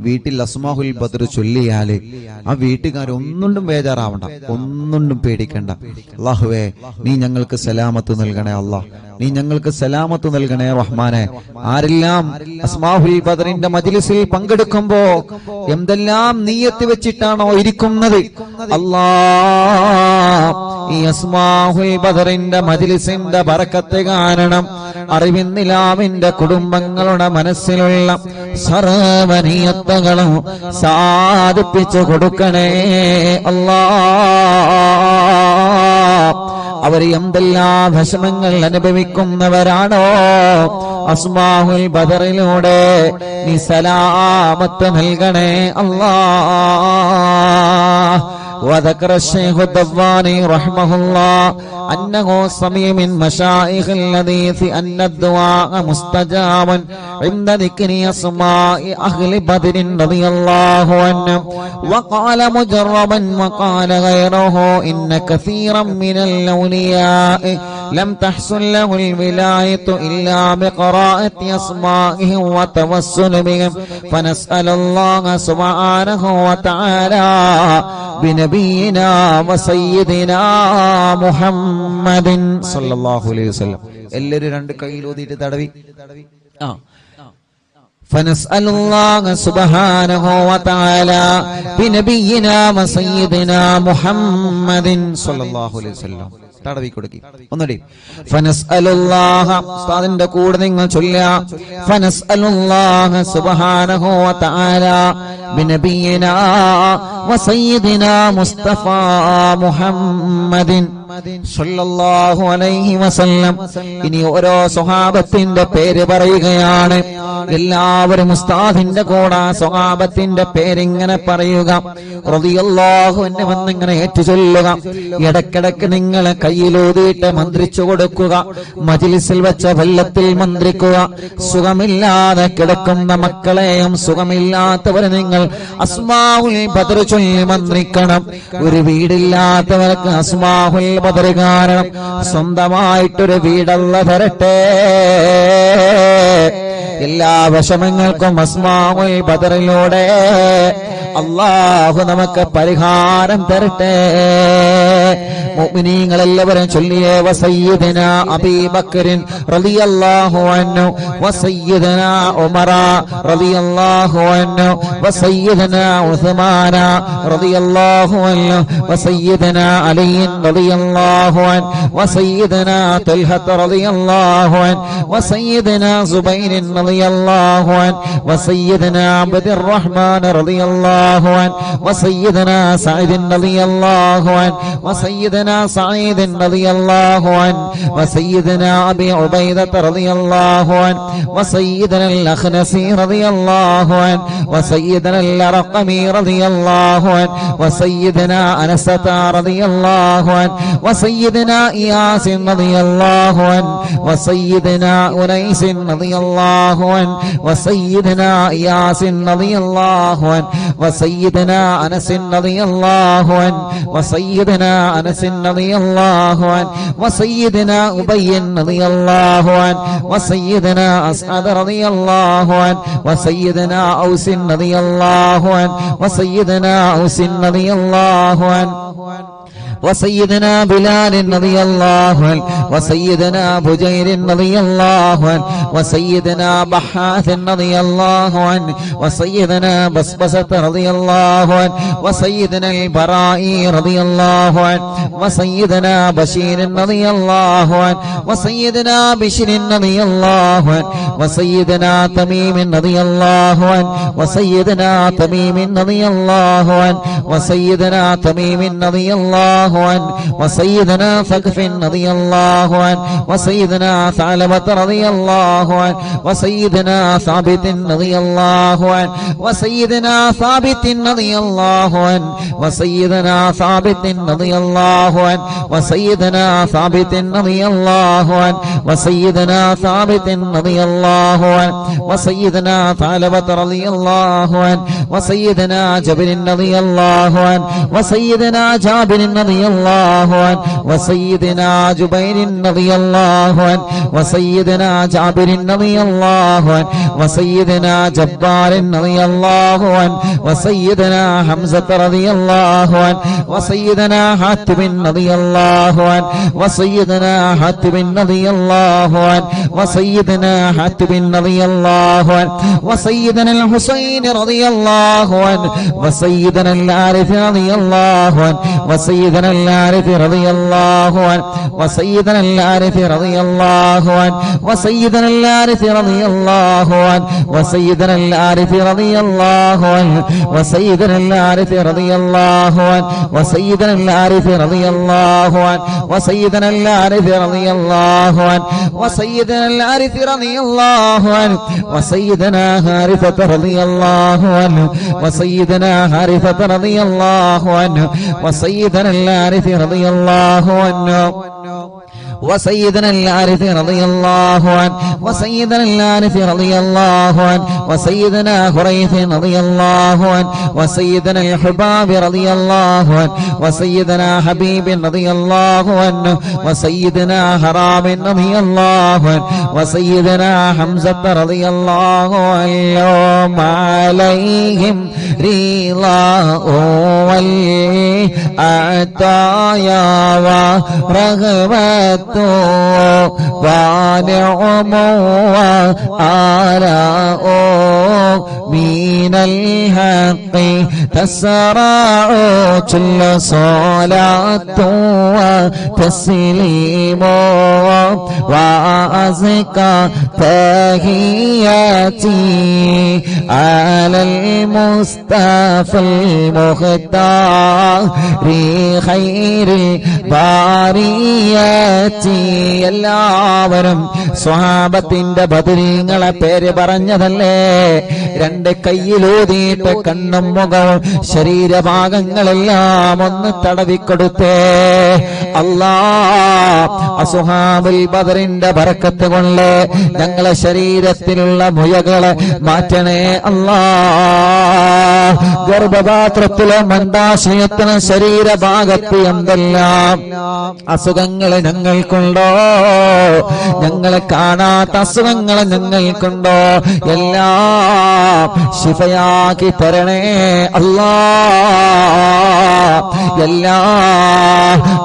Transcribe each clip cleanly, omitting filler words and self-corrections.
വീട്ടിൽ അസ്മാഹുൽ ബദർ ചൊല്ലിയാല് ആ വീട്ടുകാരൊന്നും ബേജാറാവണ്ട, ഒന്നും പേടിക്കണ്ട. അല്ലാഹുവേ, നീ ഞങ്ങൾക്ക് സലാമത്ത് നൽകണേ. അല്ലാഹ്, നീ ഞങ്ങൾക്ക് സലാമത്ത് നൽകണേ റഹ്മാനെ. ആരെല്ലാം അസ്മാഹുൽ ബദറിന്റെ മജ്ലിസിൽ പങ്കെടുക്കുമ്പോ എന്തെല്ലാം നിയ്യത്ത് വെച്ചിട്ടാണോ ഇരിക്കുന്നത്, അല്ലാഹ് ഈ അസ്മാഹുൽ ബദറിന്റെ മജ്ലിസിന്റെ ബറക്കത്ത് കാരണം അറിവിന്നിലാവിന്റെ കുടുംബങ്ങളുടെ മനസ്സിലുള്ള സർവ്വനിയത്തുകളും സാധിപ്പിച്ചു കൊടുക്കണേ അല്ലാഹ്. അവർ എന്തെല്ലാം വിഷമങ്ങൾ അനുഭവിക്കുന്നവരാണോ, അസ്മാഹുൽ ബദറിലൂടെ നീ സലാമത്ത് നൽകണേ അല്ലാഹ്. وذكر الشيخ الدواني رحمه الله أنه سمع من مشايخ الحديث أن الدعاء مستجاب عند ذكر أسماء أهل بدر رضي الله عنهم. وقال مجربا وقال غيره إن كثيرا من الأولياء لم تحصل له الولاية إلا بقراءة أسمائهم وتوسل بهم، فنسأل الله سبحانه وتعالى بنبينا وسيدنا محمد صلى الله عليه وسلم. എല്ലാവരും രണ്ട് കൈയിൽ ഊതിയിട്ട് തടവി. فنسأل الله سبحانه وتعالى بنبينا وسيدنا محمد صلى الله عليه وسلم. തടവി കൊടുക്കി ഒന്നുകൂടി. ഫനസ്അലുല്ലാഹ, ഉസ്താദിന്റെ കൂടെ നിങ്ങൾ ചൊല്ലുക. ഫനസ്അലുല്ലാഹ സുബ്ഹാനഹു വ തആല ബിനബിയിനാ വസയ്യിദിനാ മുസ്തഫ മുഹമ്മദിൻ സല്ലല്ലാഹു അലൈഹി വസല്ലം. ഇനി ഓരോ സ്വഹാബത്തിന്റെ പേര് പറയുകയാണ്. എല്ലാവരും ഉസ്താദിന്റെ കൂടെ സ്വഹാബത്തിന്റെ പേരിങ്ങനെ പറയുക. റളിയല്ലാഹു അൻഹു വന്നിങ്ങനെ ഏറ്റു ചൊല്ലുക. ഇടക്കിടക്ക് നിങ്ങൾ കയ്യിലൂതിയിട്ട് മന്ത്രിച്ചു കൊടുക്കുക. മജ്ലിസിൽ വെച്ച വെള്ളത്തിൽ മന്ത്രിക്കുക. സുഖമില്ലാതെ കിടക്കുന്ന മക്കളെയും സുഖമില്ലാത്തവരെ നിങ്ങൾ അസ്മാഉൽ ബദർ ചൊല്ലി മന്ത്രിക്കണം. ഒരു വീടില്ലാത്തവർക്ക് അസ്മാഉൽ ബദർ കാരണം സ്വന്തമായിട്ടൊരു വീടല്ല തരട്ടെ. എല്ലാ വിഷമങ്ങൾക്കും അസ്മാഉൽ ബദറിലൂടെ അല്ലാഹു നമുക്ക് പരിഹാരം തരട്ടെ. മുഅ്മിനീങ്ങളെല്ലാവരും ചൊല്ലിയേ. വസയ്യിദനാ അബീ ബക്കറിൻ റളിയല്ലാഹു അൻഹു വസയ്യിദനാ ഉമറ റളിയല്ലാഹു അൻഹു വസയ്യിദനാ ഉസ്മാന റളിയല്ലാഹു അൻഹു വസയ്യിദനാ അലി റളിയല്ലാഹു അൻഹു വസയ്യിദനാ തൽഹ റളിയല്ലാഹു അൻഹു വസയ്യിദനാ സുബൈർ റളിയല്ലാഹു അൻഹു വസയ്യിദനാ അബ്ദുർ റഹ്മാൻ റളിയല്ലാഹു അൻഹു വസയ്യിദനാ സഈദ് റളിയല്ലാഹു അൻഹു വസയ്യിദനാ സഈദ് റളിയല്ലാഹു അൻഹു വസയ്യിദനാ അബീ ഉബൈദ റളിയല്ലാഹു അൻഹു വസയ്യിദനാ അൽ-അഖ്നസി റളിയല്ലാഹു അൻഹു വസയ്യിദനാ അൽ-അർഖമി റളിയല്ലാഹു അൻഹു വസയ്യിദനാ അനസ് റളിയല്ലാഹു അൻഹു വസയ്യിദനാ ഇയാസ് റളിയല്ലാഹു അൻഹു വസയ്യിദനാ ഉനൈസ് റളിയല്ലാഹു അൻഹു വസയ്യിദനാ ഇയാസ് റളിയല്ലാഹു അൻഹു വസയ്യിദനാ അനസ് റളിയല്ലാഹു അൻഹു വസയ്യിദനാ അനസ് റളിയല്ലാഹു അൻഹു വസയ്യിദനാ ഉബയ്യ് റളിയല്ലാഹു അൻഹു വസയ്യിദനാ അസ്അദ് റളിയല്ലാഹു അൻഹു വസയ്യിദനാ ഔസ് റളിയല്ലാഹു അൻഹു വസയ്യിദനാ ഔസ് റളിയല്ലാഹു അൻഹു وسيدنا بلال رضي الله عنه وسيدنا بجير رضي الله عنه وسيدنا بحاث رضي الله عنه وسيدنا بسبسة رضي الله عنه وسيدنا البراء رضي الله عنه وسيدنا بشير رضي الله عنه وسيدنا بشر رضي الله عنه وسيدنا تميم رضي الله عنه وسيدنا تميم رضي الله عنه وسيدنا تميم رضي الله عنه وسيدنا ثقف رضي الله عنه وسيدنا ثعلبة رضي الله عنه وسيدنا ثابت رضي الله عنه وسيدنا ثابت رضي الله عنه وسيدنا ثابت رضي الله عنه وسيدنا ثابت رضي الله عنه وسيدنا ثابت رضي الله عنه وسيدنا ثعلبة رضي الله عنه وسيدنا جابر رضي الله عنه وسيدنا جابر رضي റളിയല്ലാഹു അൻഹു വസയ്യിദനാ ജുബൈർ റളിയല്ലാഹു അൻഹു വസയ്യിദനാ ജാബിർ റളിയല്ലാഹു അൻഹു വസയ്യിദനാ ജബ്ബാർ റളിയല്ലാഹു അൻഹു വസയ്യിദനാ ഹംസ റളിയല്ലാഹു അൻഹു വസയ്യിദനാ ഹാത്തിബ് റളിയല്ലാഹു അൻഹു വസയ്യിദനാ ഹാത്തിബ് റളിയല്ലാഹു അൻഹു വസയ്യിദനാ ഹാത്തിബ് റളിയല്ലാഹു അൻഹു വസയ്യിദനാ الحسين رضي الله عنه وسيدنا العارف رضي الله عنه وسيدنا العارف رضي الله عنه وسيدنا العارف رضي الله عنه وسيدنا العارف رضي الله عنه وسيدنا العارف رضي الله عنه وسيدنا العارف رضي الله عنه وسيدنا العارف رضي الله عنه وسيدنا العارف رضي الله عنه وسيدنا العارف رضي الله عنه وسيدنا حارثة رضي الله عنه وسيدنا حارثة رضي الله عنه وسيدنا العارف رضي الله عنه وسيدنا العارف رضي الله عنه وسيدنا العارف رضي الله عنه وسيدنا خريث رضي الله عنه وسيدنا الحباب رضي الله عنه وسيدنا حبيب رضي الله عنه وسيدنا حرام رضي الله عنه وسيدنا حمزة رضي الله عنه عليهم رضاه والعطايا ورغبة ونعم وآلاء من الحق تسرع كل صلاة وتسليم وأزكى تحياتي على المصطفى المختار خير البريات എല്ലാവരും സ്വഹാബത്തിന്റെ ബദരീങ്ങളെ പേര് പറഞ്ഞതല്ലേ? രണ്ട് കയ്യിലൂതിയിട്ട് കണ്ണും മുഖവും ശരീരഭാഗങ്ങളെല്ലാം ഒന്ന് തടവിക്കൊടുത്തേ. അല്ലാ, അസ്ഹാബുൽ ബദറിന്റെ ബറക്കത്ത് കൊണ്ട് ഞങ്ങളെ ശരീരത്തിലുള്ള മുയകളെ മാറ്റണേ അല്ലാ. ഗർഭപാത്രത്തിലെ മന്ദാശയത്തിന് ശരീരഭാഗത്ത് എന്തെല്ലാം അസുഖങ്ങൾ ഞങ്ങൾക്കുണ്ടോ, ഞങ്ങളെ കാണാത്ത അസുഖങ്ങൾ ഞങ്ങൾക്കുണ്ടോ, എല്ലാം ശിഫയാക്കി തരണേ അല്ലാ.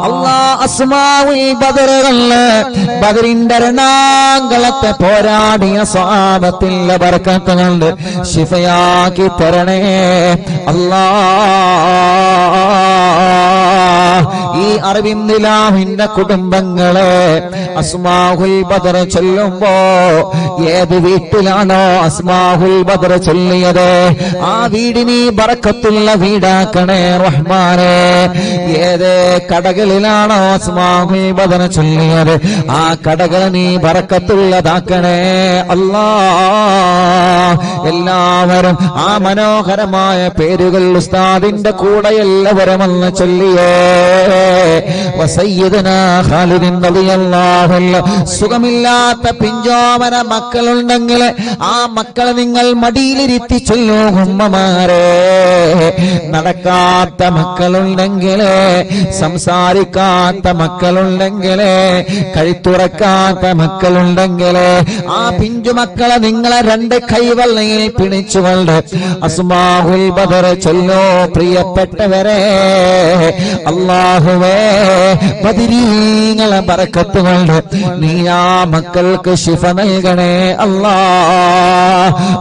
അല്ലാ അസ്മാഉൽ ബദറുകളില് ബദറിന്റെ രണാങ്കളത്തെ പോരാടിയ സ്വഹാബത്തിന്റെ ബർക്കത്ത് കൊണ്ട് ശിഫയാക്കി തരണേ അല്ലാ. ഈ അറബിന്ദിലാഹിന്റെ കുടുംബങ്ങളെ അസ്മാഉൽ ബദർ ചൊല്ലുമ്പോ ഏത് വീട്ടിലാണോ അസ്മാഉൽ ബദർ ചൊല്ലിയത് ആ വീടിന് ബറക്കത്തുള്ള വീടാക്കണേ റഹ്മാനേ. ഏത് കടകളിലാണോ അസ്മാഉൽ ബദർ ചൊല്ലിയത് ആ കടകൾ നീ ബറക്കത്തുള്ളതാക്കണേ അല്ലാ. എല്ലാവരും ആ മനോഹരമായ പേരുകൾ ഉസ്താദിന്റെ കൂടെ എല്ലാവരും ഒന്ന് ചൊല്ലിയേ. വസയ്യിദനാ ഖാലിദ് റളിയല്ലാഹു അൻഹു. സുഖമില്ലാത്ത പിഞ്ചോമന മക്കളുണ്ടെങ്കിൽ ആ മക്കളെ നിങ്ങൾ മടിയിലിരുത്തി ചൊല്ലൂ ഉമ്മമാരെ. നടക്കാത്ത മക്കളുണ്ടെങ്കിൽ, സംസാരിക്കാത്ത മക്കളുണ്ടെങ്കിൽ, കഴുത്തുറക്കാത്ത മക്കളുണ്ടെങ്കിൽ ആ പിഞ്ചുമക്കളെ നിങ്ങളെ രണ്ട് കൈവെള്ളയിൽ പിടിച്ചുകൊണ്ട് അസ്മാഉൽ ബദർ ചൊല്ലോ. പ്രിയപ്പെട്ടവരെ, അല്ലാഹുവേ ബദരീങ്ങളെ ബറക്കത്ത് കൊണ്ട് നീ ആ മക്കൾക്ക് ശിഫ നൽകണേ അല്ലാ.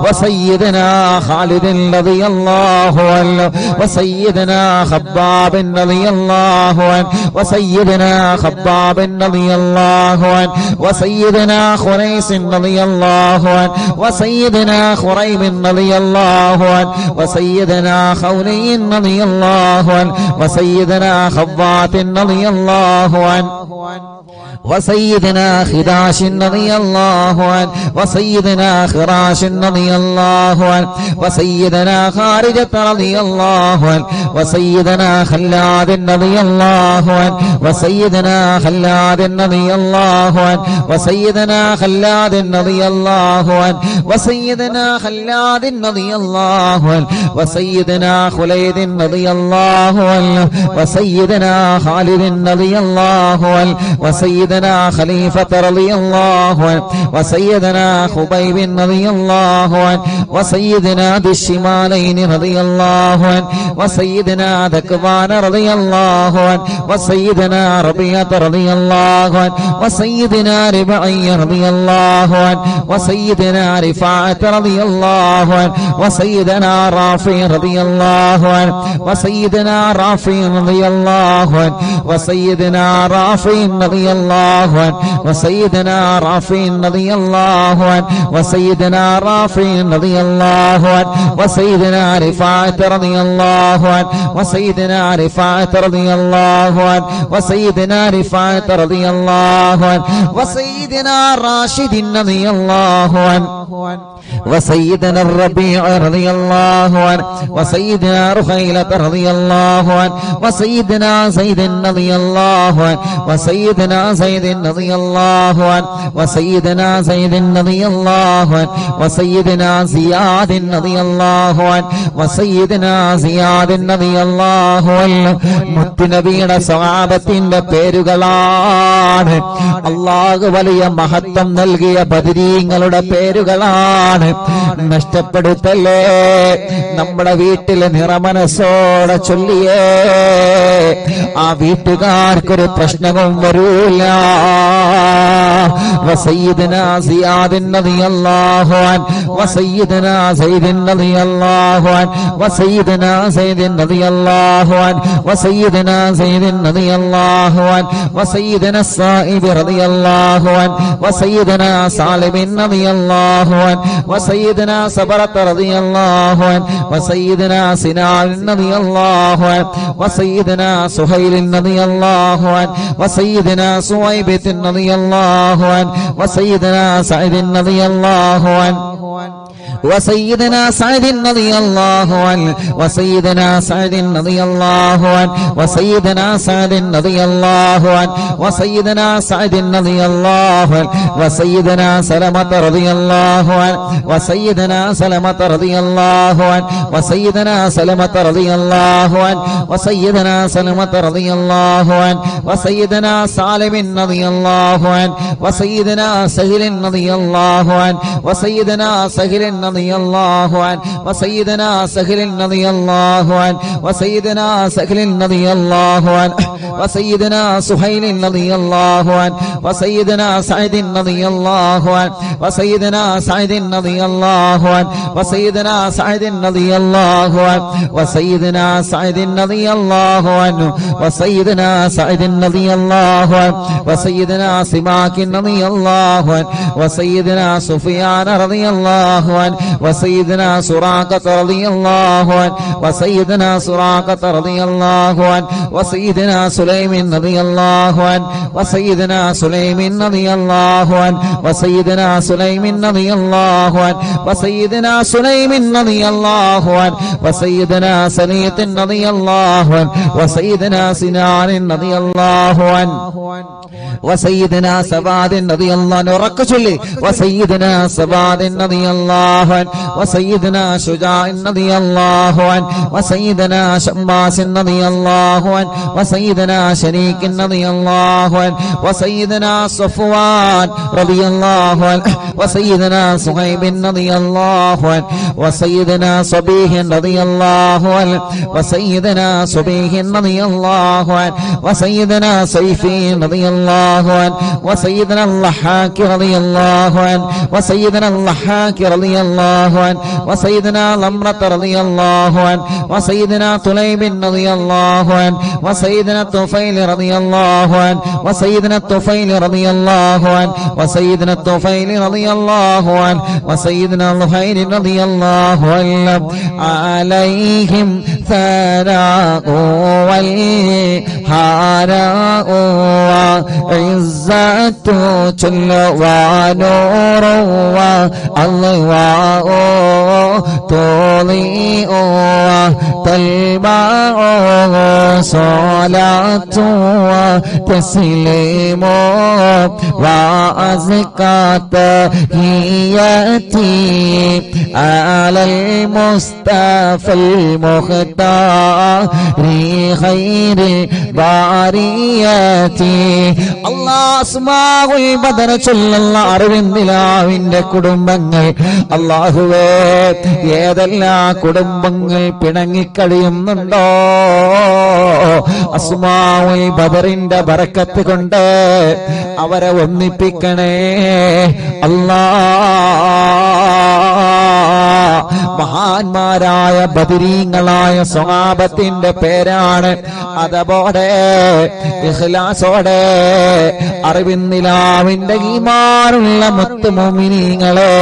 വസയ്യിദനാ ഖാലിദ് റളിയല്ലാഹു അൻഹു വസയ്യിദനാ ഖബ്ബാബ് റളിയല്ലാഹു അൻഹു വസയ്യിദനാ ഖബ്ബാബ് റളിയല്ലാഹു അൻഹു വസയ്യിദനാ ഖുറൈസ് റളിയല്ലാഹു അൻഹു വസയ്യിദനാ ഖുറൈബ് റളിയല്ലാഹു അൻഹു വസയ്യിദനാ ഖൗലി റളിയല്ലാഹു അൻഹു വസയ്യിദനാ ഖവ്വാത്ത് റളിയല്ലാഹു അൻഹു وسيدنا خراش رضي الله عنه وسيدنا خراش رضي الله عنه وسيدنا خارجة رضي الله عنه وسيدنا خلاد رضي الله عنه وسيدنا خلاد رضي الله عنه وسيدنا خلاد رضي الله عنه وسيدنا خلاد رضي الله عنه وسيدنا خليد رضي الله عنه وسيدنا خالد رضي الله عنه وسيدنا خليفة رضي الله عنه وسيدنا خبيب رضي الله عنه وسيدنا ذي الشمالين رضي الله عنه وسيدنا ذكوان رضي الله عنه وسيدنا ربيعة رضي الله عنه وسيدنا ربعي رضي الله عنه وسيدنا رفاعة رضي الله عنه وسيدنا رافع رضي الله عنه وسيدنا رافع رضي الله عنه وسيدنا رافع رضي الله عنه وسيدنا رافع رضي الله عنه وسيدنا رافع رضي الله عنه وسيدنا رفاعة رضي الله عنه وسيدنا رفاعة رضي الله عنه وسيدنا رفاعة رضي الله عنه وسيدنا راشد رضي الله عنه وسيدنا الربيع رضي الله عنه وسيدنا رخيلة رضي الله عنه وسيدنا زيد رضي الله عنه وسيدنا زيد رضي الله عنه وسيدنا زيد رضي الله عنه وسيدنا زياد رضي الله عنه وسيدنا زياد رضي الله عنه മുത്തുനബിയുടെ സ്വഹാബത്തിന്റെ പേരുകളാണ്. അല്ലാഹു വലിയ മഹത്വം നൽകിയ ബദരീങ്ങളുടെ പേരുകളാണ്. നഷ്ടപ്പെടുത്തല്ലേ. നമ്മുടെ വീട്ടിലെ നിറമനസ്സോടെ ചൊല്ലിയേ ആ വീട്ടുകാർക്കൊരു പ്രശ്നവും വരൂല. വസയ്യിദനാ സിയാദ് റളിയല്ലാഹു അൻഹു വസയ്യിദനാ സയ്യിദ് റളിയല്ലാഹു അൻഹു വസയ്യിദനാ സയ്യിദ് റളിയല്ലാഹു അൻഹു വസയ്യിദനാ സയ്യിദ് റളിയല്ലാഹു അൻഹു വസയ്യിദനാ സായിബ് റളിയല്ലാഹു അൻഹു വസയ്യിദനാ സാലിബ് റളിയല്ലാഹു അൻഹു وسيدنا صبرة رضي الله عنه وسيدنا سنان رضي الله عنه وسيدنا سهيل رضي الله عنه وسيدنا سويبة رضي الله عنه وسيدنا سعيد رضي الله عنه وسيدنا سعد رضي الله عنه وسيدنا سعد رضي الله عنه وسيدنا سعد رضي الله عنه وسيدنا سعد رضي الله عنه وسيدنا سلمة رضي الله عنه وسيدنا سلمة رضي الله عنه وسيدنا سلمة رضي الله عنه وسيدنا سلمة رضي الله عنه وسيدنا سالم رضي الله عنه وسيدنا سهل رضي الله عنه وسيدنا سهل رضي الله عنه وسيدنا سهل رضي الله عنه وسيدنا سهل رضي الله عنه وسيدنا سهيل رضي الله عنه وسيدنا سعد رضي الله عنه وسيدنا سعد رضي الله عنه وسيدنا سعد رضي الله عنه وسيدنا سعد رضي الله عنه وسيدنا سعد رضي الله عنه وسيدنا سماك رضي الله عنه وسيدنا سفيان رضي الله عنه وسيدنا سراقة رضي الله عنه وسيدنا سراقة رضي الله عنه وسيدنا سليم رضي الله عنه وسيدنا سليم رضي الله عنه وسيدنا سليم رضي الله عنه وسيدنا سليم رضي الله عنه وسيدنا سنيت رضي الله عنه وسيدنا سنان رضي الله عنه وسيدنا سباد رضي الله عنه ركشلي وسيدنا سباد رضي الله عنه وسيدنا شجاع رضي الله عنه وسيدنا شماس رضي الله عنه وسيدنا شريك رضي الله عنه وسيدنا صفوان رضي الله عنه وسيدنا صهيب رضي الله عنه وسيدنا صبيح رضي الله عنه وسيدنا صبيح رضي الله عنه وسيدنا سيفي رضي الله عنه وسيدنا اللحاك رضي الله عنه وسيدنا اللحاك رضي الله عنه وسيدنا لمرة رضي الله عنه وسيدنا طليب رضي الله عنه وسيدنا الطفيل رضي الله عنه وسيدنا الطفيل رضي الله عنه وسيدنا الطفيل رضي الله عنه وسيدنا الخير رضي الله عنه عليهم ثناء والحراء وعزة جل ونور والله تضيء تلمع صلاة وتسليم وأزكى تحياتي على المصطفى المختار خير البريات الله أسماء البدر ചൊല്ലുന്ന അറിവിന്ദിലാവിന്റെ കുടുംബങ്ങൾ അല്ലാഹുവേ ഏതെല്ലാം കുടുംബങ്ങൾ പിണങ്ങിക്കഴിയുന്നുണ്ടോ അസ്മാഉൽ ബദറിന്റെ ബറക്കത്ത് കൊണ്ട് അവരെ ഒന്നിപ്പിക്കണേ മഹാന്മാരായ ബദരീങ്ങളായ സ്വഹാബത്തിന്റെ പേരാണ്. അതോടെ ഇഖ്ലാസോടെ അറിവിന്ദിലാവിന്റെ ഈമാനുള്ള മുത്ത് മുഅ്മിനീങ്ങളെ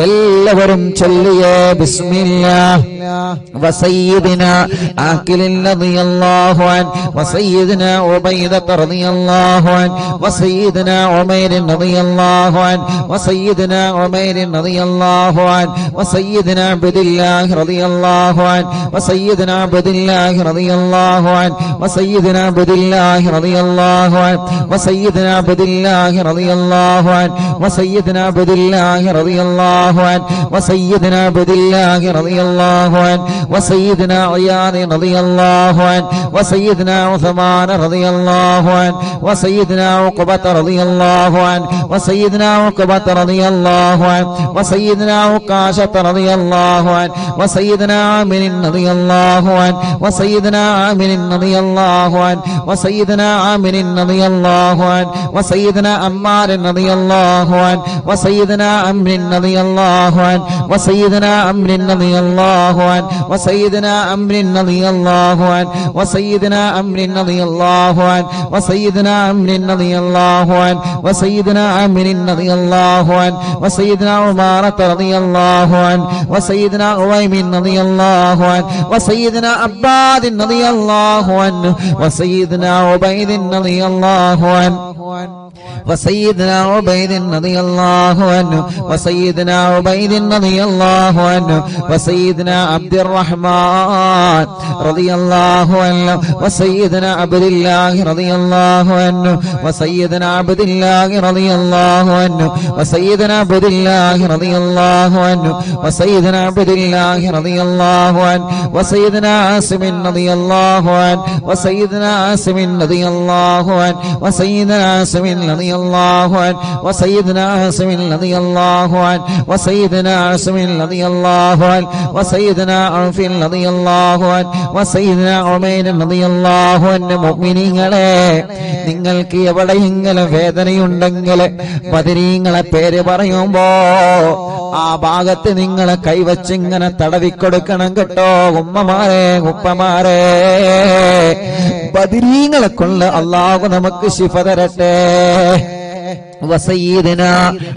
എല്ലാവരും ചൊല്ലിയേ ബിസ്മില്ലാഹ് വസയ്യിദിനാ ആഖിൽ റളിയല്ലാഹു അൻഹു വസയ്യിദിനാ ഉബൈദ റളിയല്ലാഹു അൻഹു വസയ്യിദിനാ ഉമൈർ റളിയല്ലാഹു അൻഹു വസയ്യിദിനാ ഉമൈർ റളിയല്ലാഹു അൻഹു വസയ്യിദിനാ അബ്ദുല്ലാഹ് റളിയല്ലാഹു അൻഹു വസയ്യിദിനാ അബ്ദുല്ലാഹ് റളിയല്ലാഹു അൻഹു വസയ്യിദിനാ അബ്ദുല്ലാഹ് റളിയല്ലാഹു അൻഹു വസയ്യിദിനാ അബ്ദുല്ലാഹ് റളിയല്ലാഹു അൻഹു വസയ്യിദിനാ അബ്ദുല്ലാഹ് റളിയല്ലാഹു അൻഹു വസയ്യിദിനാ അബ്ദുല്ലാഹ് റളിയല്ലാഹു അൻഹു വസയ്യിദിനാ അയ്യാദ് റളിയല്ലാഹു അൻഹു വസയ്യിദിനാ ഉസ്മാൻ റളിയല്ലാഹു അൻഹു വസയ്യിദിനാ ഉഖബത റളിയല്ലാഹു അൻഹു വസയ്യിദിനാ ഉഖബത റളിയല്ലാഹു അൻഹു വസയ്യിദിനാ ഉഖാശത റളിയല്ലാഹു അൻഹു വസയ്യിദിനാ ആമിർ റളിയല്ലാഹു അൻഹു വസയ്യിദിനാ ആമിർ റളിയല്ലാഹു അൻഹു വസയ്യിദിനാ ആമിർ റളിയല്ലാഹു അൻഹു വസയ്യിദിനാ അമ്മാർ റളിയല്ലാഹു അൻഹു വസയ്യിദിനാ അംർ റളിയല്ലാഹു അൻഹു വസയ്യിദിനാ അംർ റളിയല്ലാഹു അൻഹു വസയ്യിദിനാ അംർ റളിയല്ലാഹു അൻഹു വസയ്യിദിനാ അംർ റളിയല്ലാഹു അൻഹു വസയ്യിദിനാ അംർ റളിയല്ലാഹു അൻഹു വസയ്യിദിനാ അംർ റളിയല്ലാഹു അൻഹു വസയ്യിദിനാ ഉമാറത റളിയല്ലാഹു അൻഹു വസയ്യിദിനാ ഉവൈമിൻ റളിയല്ലാഹു അൻഹു വസയ്യിദിനാ അബ്ബാദ് റളിയല്ലാഹു അൻഹു വസയ്യിദിനാ ഉബൈദ് റളിയല്ലാഹു അൻഹു وسيدنا عبيد رضي الله عنه وسيدنا عبيد رضي الله عنه وسيدنا عبد الرحمن رضي الله عنه وسيدنا عبد الله رضي الله عنه وسيدنا عبد الله رضي الله عنه وسيدنا عبد الله رضي الله عنه وسيدنا عبد الله رضي الله عنه وسيدنا عاصم رضي الله عنه وسيدنا عاصم رضي الله عنه وسيدنا عاصم رضي الله عنه وسيدنا عاصم رضي الله عنه وسيدنا عاصم رضي الله عنه وسيدنا عوف رضي الله عنه وسيدنا عمير رضي الله عنه മുഅ്മിനീങ്ങളെ നിങ്ങൾക്ക് എവിടെയെങ്കിലും വേദനയുണ്ടെങ്കിൽ ബദരീങ്ങളെ പേര് പറയുമ്പോ ആ ഭാഗത്ത് നിങ്ങളെ കൈവച്ചിങ്ങനെ തടവിക്കൊടുക്കണം കേട്ടോ ഉമ്മമാരെ ഉപ്പമാരെ ബദരീങ്ങളെ കൊണ്ട് അല്ലാഹു നമുക്ക് ശിഫ തരട്ടെ وسيدنا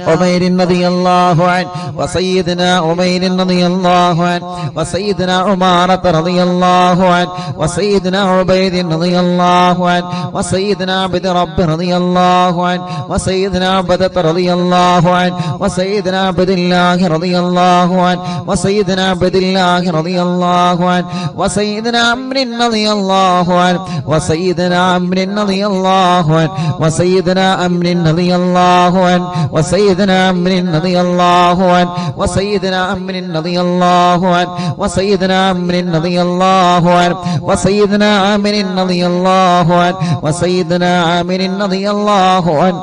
عمير رضي الله عنه وسيدنا عمير رضي الله عنه وسيدنا عمارة رضي الله عنه وسيدنا عبيد رضي الله عنه وسيدنا عبد رب رضي الله عنه وسيدنا عبدة رضي الله عنه وسيدنا عبد الله رضي الله عنه وسيدنا عبد الله رضي الله عنه وسيدنا عمر رضي الله عنه وسيدنا عمر رضي الله عنه وسيدنا عمر رضي الله عنه وسيدنا عمر رضي الله عنه وسيدنا عمر رضي الله عنه وسيدنا عمر رضي الله عنه وسيدنا عامر رضي الله عنه وسيدنا عامر رضي الله عنه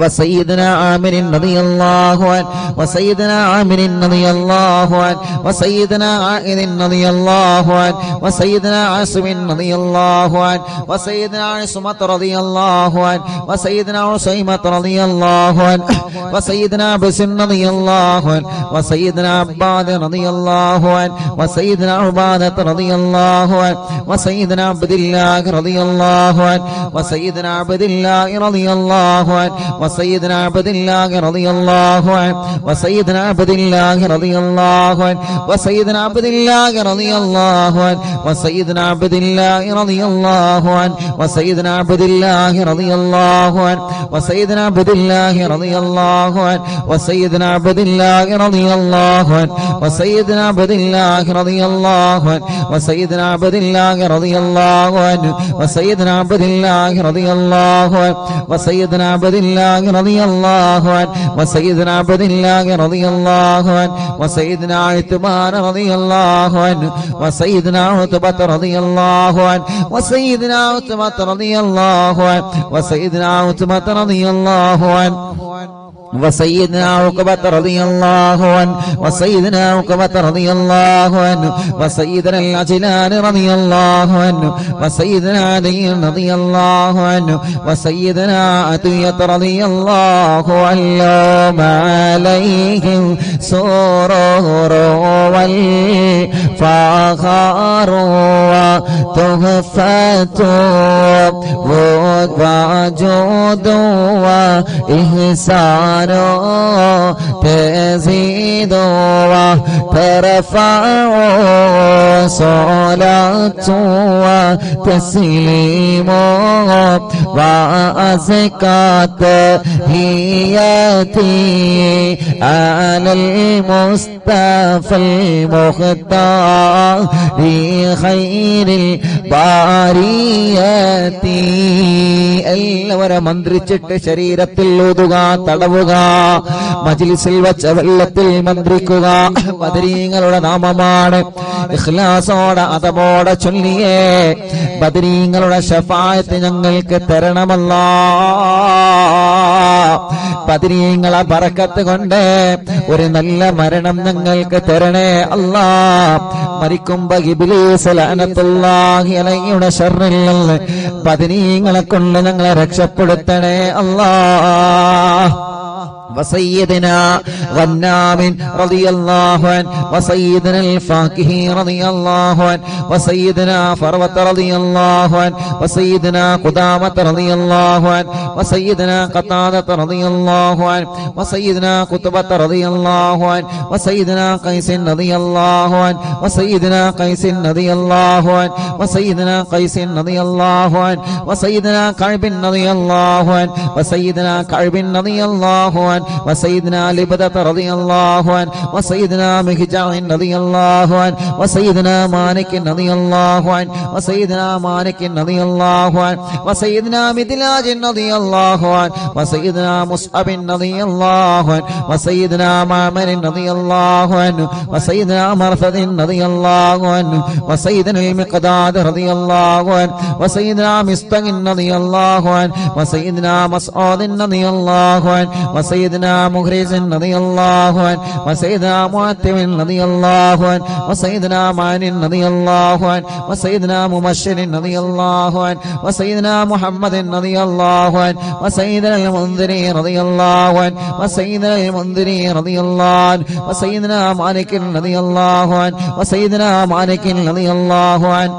وسيدنا عامر رضي الله عنه وسيدنا عامر رضي الله عنه وسيدنا عائذ رضي الله عنه وسيدنا عاصم رضي الله عنه وسيدنا عصمة رضي الله عنه وسيدنا عصيمة رضي الله عنه وسيدنا بسن رضي الله عنه وسيدنا عباد رضي الله عنه وسيدنا عبادة رضي الله عنه وسيدنا عبد الله رضي الله عنه وسيدنا عبد الله رضي الله عنه وسيدنا عبد الله رضي الله عنه وسيدنا عبد الله رضي الله عنه وسيدنا عبد الله رضي الله عنه وسيدنا عبد الله رضي الله عنه وسيدنا عبد الله رضي الله عنه وسيدنا عبد الله رضي الله عنه وسيدنا عبد الله رضي الله عنه وسيدنا عبد الله رضي الله عنه وسيدنا عبد الله رضي الله عنه وسيدنا عبد الله رضي الله عنه وسيدنا عبد الله رضي الله عنه وسيدنا عبد الله رضي الله عنه وسيدنا عثمان رضي الله عنه وسيدنا عتبة رضي الله عنه وسيدنا عتبة رضي الله عنه وسيدنا عتبة رضي الله عنه وسيدنا عقبة رضي الله عنه وسيدنا عقبة رضي الله عنه وسيدنا العجلان رضي الله عنه وسيدنا علي رضي الله عنه وسيدنا عطية رضي الله عنه عليهم سرور والفخر وتحفة وجود وإحسان تزيد وترفع صلاة وتسليم وأزكى تحياتي على المصطفى المختار خير الباريات എല്ലാവരും മന്ത്രിച്ചിട്ട് ശരീരത്തിൽ ഊതുക, തടവുക, മജ്ലിസിൽ വച്ച വെള്ളത്തിൽ മന്ത്രിക്കുക. ബദരീങ്ങളുടെ നാമമാണ്. ഇഖ്ലാസോടെ അതബോടെ ചൊല്ലിയേ ബദരീങ്ങളുടെ ശഫാഅത്ത് ഞങ്ങൾക്ക് തരണമല്ലാ. ബദരീങ്ങളെ ബറക്കത്ത് കൊണ്ട് ഒരു നല്ല മരണം ഞങ്ങൾക്ക് തരണേ അല്ലാ. മരിക്കുമ്പോ ഇബ്ലീസ് ലഅനത്തുല്ലാഹി അലൈഹിയുടെ ശർറിൽ നിന്ന് ബദരീങ്ങളെ കൊണ്ട് ഞങ്ങളെ രക്ഷപ്പെടുത്തണേ അല്ലാ. وسيدنا غنام رضي الله عنه وسيدنا الفاكهي رضي الله عنه وسيدنا فروة رضي الله عنه وسيدنا قدامة رضي الله عنه وسيدنا قتادة رضي الله عنه وسيدنا قطبة رضي الله عنه وسيدنا قيس رضي الله عنه وسيدنا قيس رضي الله عنه وسيدنا قيس رضي الله عنه وسيدنا كعب رضي الله عنه وسيدنا كعب رضي الله عنه وسيدنا لبدة رضي الله عنه وسيدنا مهجع رضي الله عنه وسيدنا مالك رضي الله عنه وسيدنا مالك رضي الله عنه وسيدنا مدلاج رضي الله عنه وسيدنا مصعب رضي الله عنه وسيدنا معمر رضي الله عنه وسيدنا مرثد رضي الله عنه وسيدنا المقداد رضي الله عنه وسيدنا مستق رضي الله عنه وسيدنا مسعود رضي الله عنه وسيدنا مخرج رضي الله عنه وسيدنا معتم رضي الله عنه وسيدنا معن رضي الله عنه وسيدنا مبشر رضي الله عنه وسيدنا محمد رضي الله عنه وسيدنا المنذري رضي الله عنه وسيدنا المنذري رضي الله عنه وسيدنا مالك رضي الله عنه وسيدنا مالك رضي الله عنه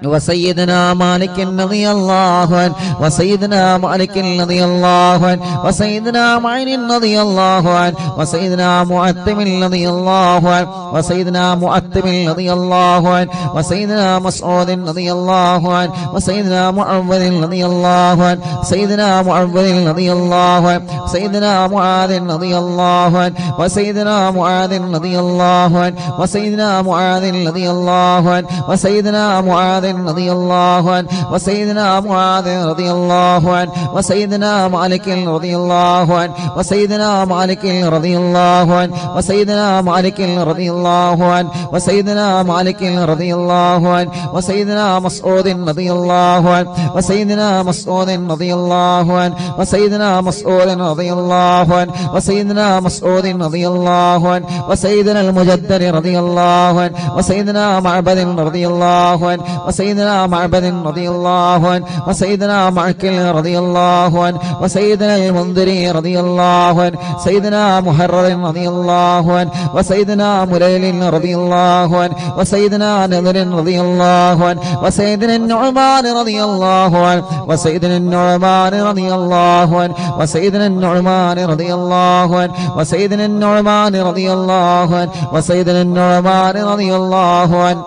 وسيدنا مالك رضي الله عنه وسيدنا مالك رضي الله عنه وسيدنا معين رضي الله عنه وسيدنا معتم رضي الله عنه وسيدنا معتم رضي الله عنه وسيدنا مسعود رضي الله عنه وسيدنا معوذ رضي الله عنه سيدنا معوذ رضي الله عنه سيدنا معاذ رضي الله عنه وسيدنا معاذ رضي الله عنه وسيدنا معاذ رضي الله عنه وسيدنا معاذ رضي الله عنه وسيدنا معاذ رضي الله عنه وسيدنا مالك رضي الله عنه وسيدنا مالك رضي الله عنه وسيدنا مالك رضي الله عنه وسيدنا مالك رضي الله عنه وسيدنا مسعود رضي الله عنه وسيدنا مسعود رضي الله عنه وسيدنا مسعود رضي الله عنه وسيدنا مسعود رضي الله عنه وسيدنا المجدد رضي الله عنه وسيدنا معبد رضي الله عنه وسيدنا معبد رضي الله عنه وسيدنا معكل رضي الله عنه وسيدنا المنذري رضي الله عنه سيدنا محرر رضي الله عنه وسيدنا مليل رضي الله عنه وسيدنا نذر رضي الله عنه وسيدنا النعمان رضي الله عنه وسيدنا النعمان رضي الله عنه وسيدنا النعمان رضي الله عنه وسيدنا النعمان رضي الله عنه وسيدنا النعمان رضي الله عنه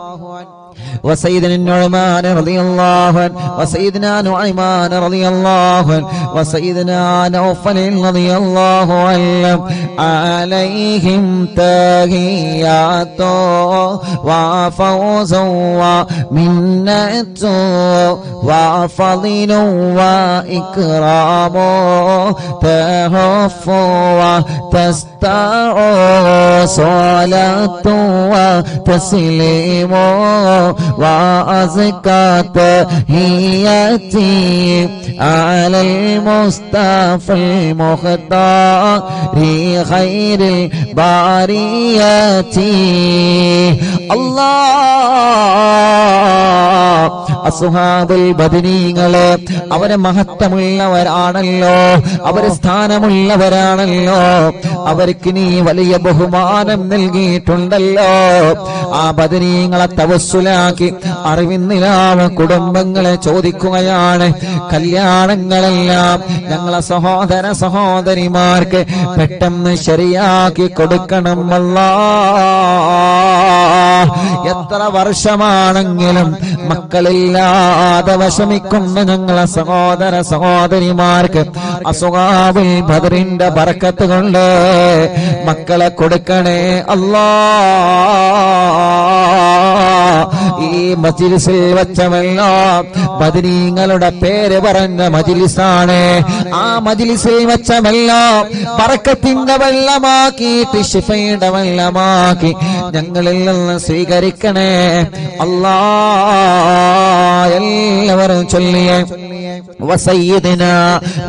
وسيدنا النعمان رضي الله عنه وسيدنا نعيمان رضي الله عنه وسيدنا نوفل رضي الله عنه عليهم تحيات وفوز ومنة وفضل وإكرام تهف وتستع صلاة وتسليم وأزكى تحياتي على المصطفى المختار خير البريات الله അസ്ഹാബുൽ ബദരീങ്ങളെ അവരെ മഹത്വമുള്ളവരാണല്ലോ, അവരെ സ്ഥാനമുള്ളവരാണല്ലോ, അവർക്ക് നീ വലിയ ബഹുമാനം നൽകിയിട്ടുണ്ടല്ലോ. ആ ബദരീങ്ങളെ തവസ്സുലാക്കി അറിവിന്നിലാവ കുടുംബങ്ങളെ ചോദിക്കുകയാണ്, കല്യാണങ്ങളെല്ലാം ഞങ്ങളെ സഹോദര സഹോദരിമാർക്ക് പെട്ടെന്ന് ശരിയാക്കി കൊടുക്കണം അല്ലാഹ്. എത്ര വർഷമാണെങ്കിലും മക്കളില്ലാതെ വിഷമിക്കുന്ന ഞങ്ങളെ സഹോദര സഹോദരിമാർക്ക് അസ്ഹാബുൽ ബദറിന്റെ ബർക്കത്ത് കൊണ്ട് മക്കളെ കൊടുക്കണേ അല്ലാഹ്. ഈ മജ്ലിസിൽ വെച്ചവെല്ലാം ബദരീങ്ങളുടെ പേര് പറഞ്ഞ മജ്ലിസാണ്. ആ മജ്ലിസിൽ വെച്ചവെല്ലാം ബർക്കത്തിന്റെ വെള്ളമാക്കിയിട്ട് ശിഫയുടെ വെള്ളമാക്കി ഞങ്ങളിൽ നിന്ന് സ്വീകരിക്കണേ അല്ലാഹ്. എല്ലാവരും ചൊല്ലിയേ وسيدنا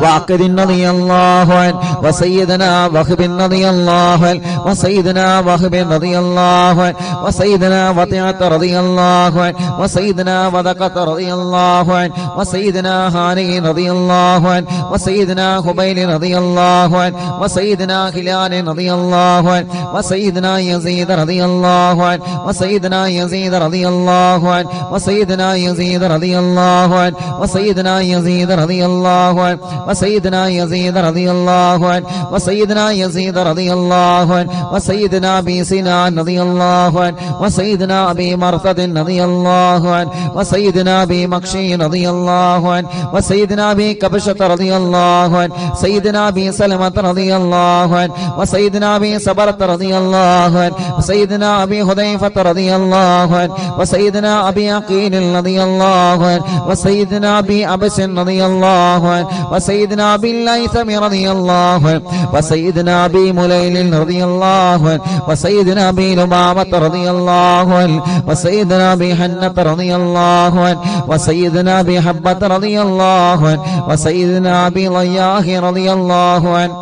واقد رضي الله عنه وسيدنا وهب رضي الله عنه وسيدنا وهب رضي الله عنه وسيدنا وطيعة رضي الله عنه وسيدنا وذقة رضي الله عنه وسيدنا هاني رضي الله عنه وسيدنا خبيل رضي الله عنه وسيدنا هلال رضي الله عنه وسيدنا يزيد رضي الله عنه وسيدنا يزيد رضي الله عنه وسيدنا يزيد رضي الله عنه وسيدنا يزيد رضي الله عنه وسيدنا يزيد رضي الله عنه وسيدنا يزيد رضي الله عنه وسيدنا ابي سنان رضي الله عنه وسيدنا ابي مرثد رضي الله عنه وسيدنا ابي مكشي رضي الله عنه وسيدنا ابي كبشة رضي الله عنه سيدنا ابي سلمة رضي الله عنه وسيدنا ابي صبرة رضي الله عنه وسيدنا ابي حذيفة رضي الله عنه وسيدنا ابي عقيل رضي الله عنه وسيدنا ابي عبس رضي الله عنه وسيدنا ابي الليثم رضي الله عنه وسيدنا ابي مليل رضي الله عنه وسيدنا ابي لمامة رضي الله عنه وسيدنا ابي حنة رضي الله عنه وسيدنا ابي حبة رضي الله عنه وسيدنا ابي ضياح رضي الله عنه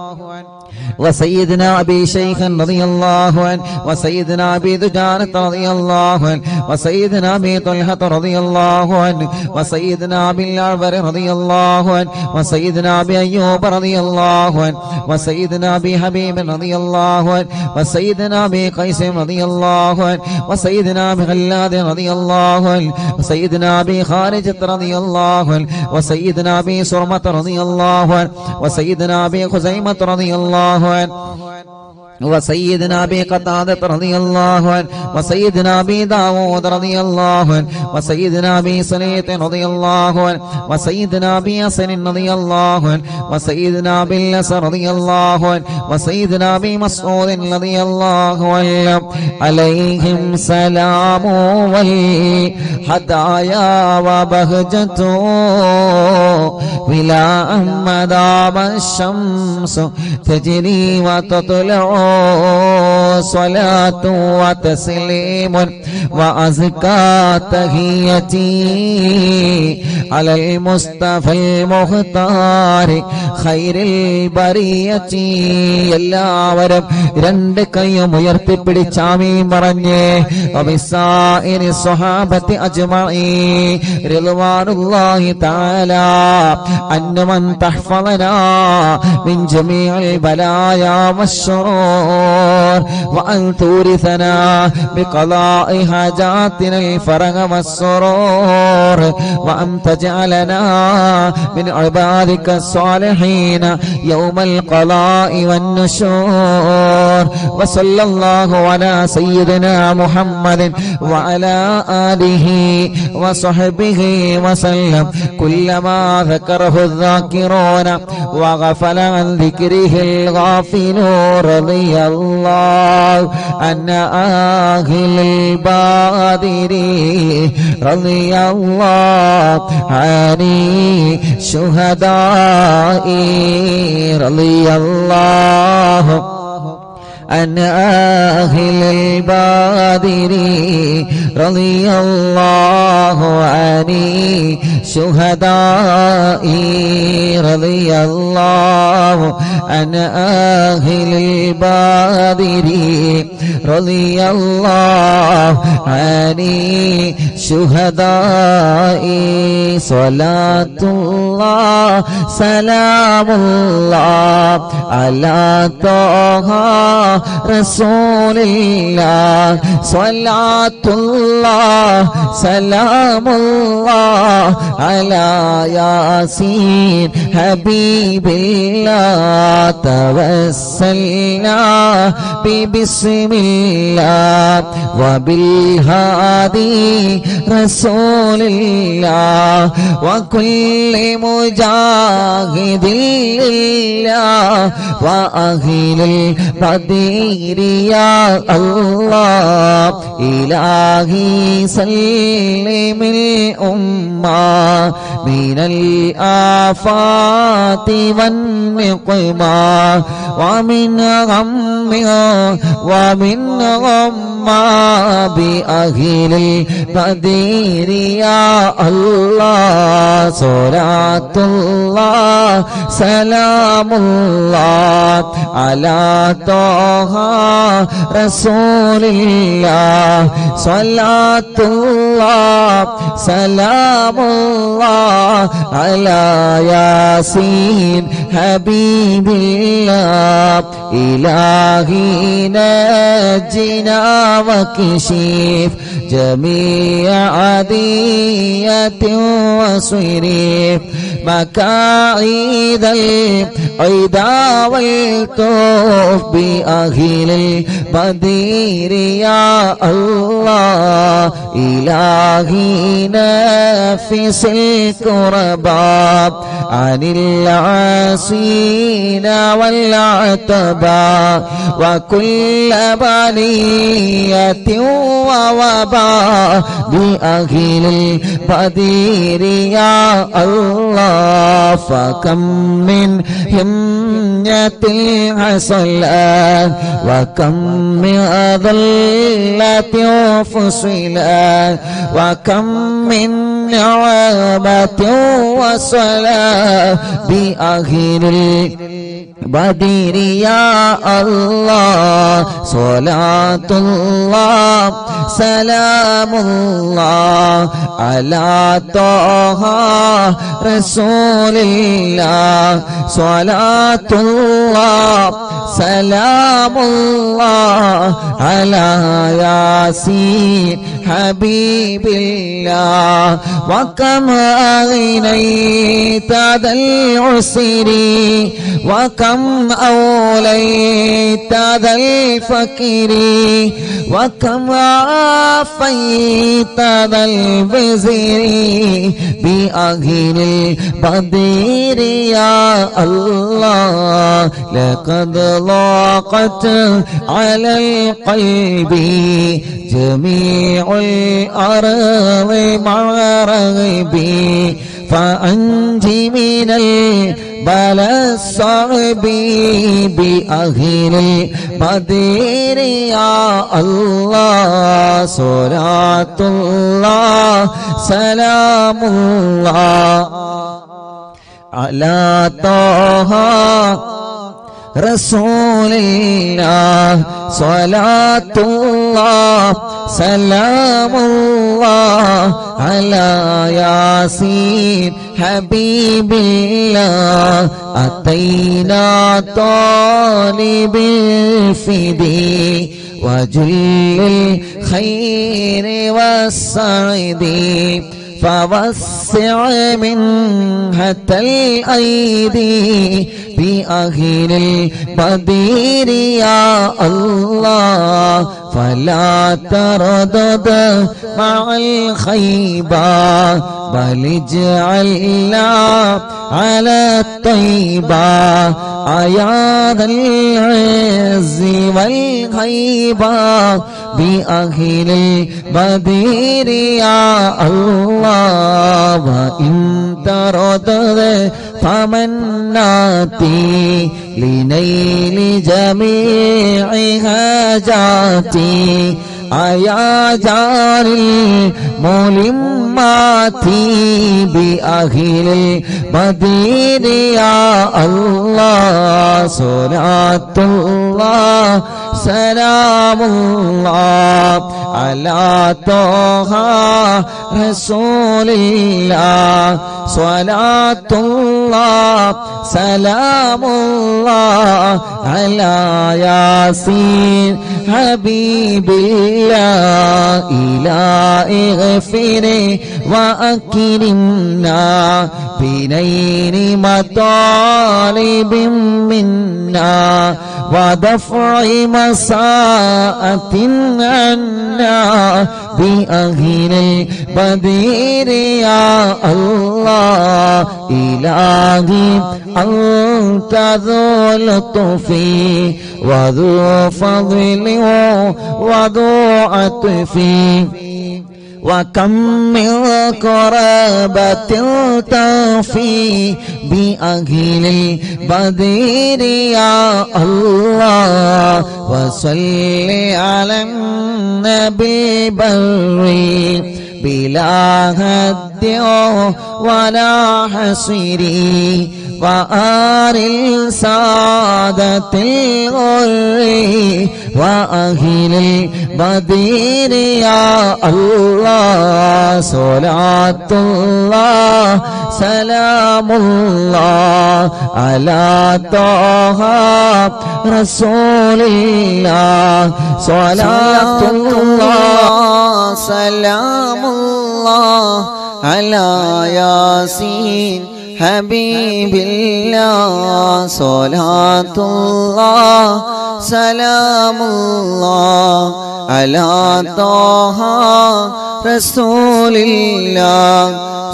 وسيدنا ابي شيخ رضي الله عنه وسيدنا ابي دجانة رضي الله عنه وسيدنا ابي طلحة رضي الله عنه وسيدنا ابي الأعور رضي الله عنه وسيدنا ابي ايوب رضي الله عنه وسيدنا ابي حبيب رضي الله عنه وسيدنا ابي قيس رضي الله عنه وسيدنا ابي غلاد رضي الله عنه وسيدنا ابي خارجة رضي الله عنه وسيدنا ابي سرمة رضي الله عنه وسيدنا ابي خزيمة رضي الله عنه وسيدنا أبي قتادة رضي الله عنه وسيدنا أبي داود رضي الله عنه وسيدنا أبي سنيت رضي الله عنه وسيدنا أبي حسن رضي الله عنه وسيدنا أبي الأس رضي الله عنه وسيدنا أبي مسعود رضي الله عنه عليهم سلام والهدايا وبهجة ولا مدام الشمس تجري وتطلع صلاة وتسليم وأزكى تحيتي على المصطفى المختار خير البرية എല്ലാവരും രണ്ട് കൈയും ഉയർത്തിപ്പിടിച്ച് ആമീൻ പറഞ്ഞേ വബിസായിരി സ്വഹാബത്തി അജ്മഈൻ റിദ്വാനുല്ലാഹി തആല അന്നമൻ തഹ്ഫളനാ മിൻ ജമീഇൽ ബലായാ വശ്ശുറൂർ വഅൻ തൂരിസനാ ബിഖളാഇ ഹാജാതിന الفرج والسرور وأن تجعلنا من عبادك الصالحين يوم القضاء والنشور وصلى الله على سيدنا محمد وعلى آله وصحبه وسلم كلما ذكره الذاكرون وغفل عن ذكره الغافلون رضي الله عن أهل البادر رضي الله عن شهدائي رضي الله عن أهل البادر رضي الله عن شهدائي رضي الله عن أهل البادر رضي الله عن شهدائي صلاة الله سلام الله على طه رسول الله صلاة الله سلام الله على ياسين حبيب الله توسلنا ببسم الله وبالهادي رسول الله وكل مجاهد لله وأهل البدير يا الله إلهي سلم الأمة من الآفات والنقمة ومن غم ومن غمّة بأهل البدير يا الله صلاة الله سلام الله على طه رسول الله صلاة الله سلام الله على ياسين حبيب الله إلهي نجنا وكشف جميع عدية وصريف مكايد العدا والطوف بأهل البدير يا الله إلهي نفس الكرباب عن العاصين والعتباء وكل بلية ووباء بأهل البدير يا الله فكم من همية حصلت وكم من ضلة فصلت وكم من نعمة وصلاة بأهل البدير يا الله صلاة الله سلام الله على طه رسول الله صلاة الله سلام الله على ياسين حبيب الله وكم أغنيت ذا العسر وكم أوليت ذا الفقر وكم عافيت ذا البزر بأهل البدير يا الله لقد ضاقت على القلب جميع الأرض مع رغبي فأنجي من البلاء الصعب بأهل البدير يا الله صلاة الله سلام الله على طه رسول الله صلاة الله سلام الله على ياسين حبيب الله أتينا طالب الفدي وجل الخير والسعد فوسع منحة الأيدي بأهل البدير يا الله فلا تردد مع الخيبة بل اجعلنا على الطيبة يا ذا العز والهيبة بأهل البدير يا الله وإن تردد فمناتي لنيل جميع حاجاتي يا جار الملمات بأهل البدير يا الله صلاة الله سلام الله على طه رسول الله صلاة الله سلام الله على ياسين حبيب الله إلهي اغفر وأكرمنا بنيل مطالب منا ودفع مساءة عنا بأهل البدير يا الله إلهي أنت ذو لطف وذو فضل وذو عطف وكم من قرابة تفي بأهل البدير يا الله وصل على النبي بري بلا هد ولا حصر وآل السادة الغر وأهل البدير يا الله صلاة الله سلام الله على طه رسول الله صلاة الله سلام الله على ياسين حبيب الله صلاة الله سلام الله على طه رسول الله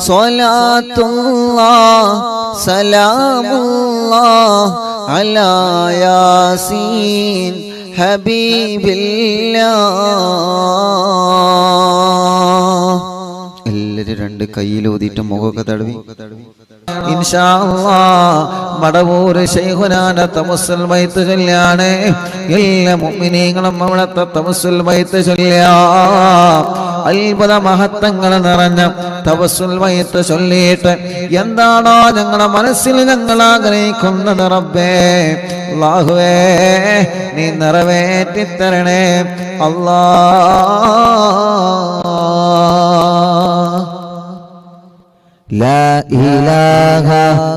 صلاة الله سلام الله على ياسين حبيب الله എല്ലാവരും രണ്ട് കയ്യിലൂതിയിട്ട് മുഖമൊക്കെ തടവി ഇൻഷാ അല്ലാഹ് മടവൂർ ശൈഖുനാന തവസ്സുൽ ബൈത്ത് ചൊല്ലാണ് എല്ലാ മുഅ്മിനീങ്ങളും അവിടുത്തെ തവസ്സുൽ ബൈത്ത് ചൊല്ലുക അത്ഭുത മഹത്വങ്ങൾ നിറഞ്ഞ തവസ്സുൽ ബൈത്ത് ചൊല്ലിയിട്ട് എന്താണോ ഞങ്ങളുടെ മനസ്സിൽ ഞങ്ങൾ ആഗ്രഹിക്കുന്നത് റബ്ബേ അല്ലാഹുവേ നീ നിറവേറ്റി തരണേ അല്ലാഹ് لا إله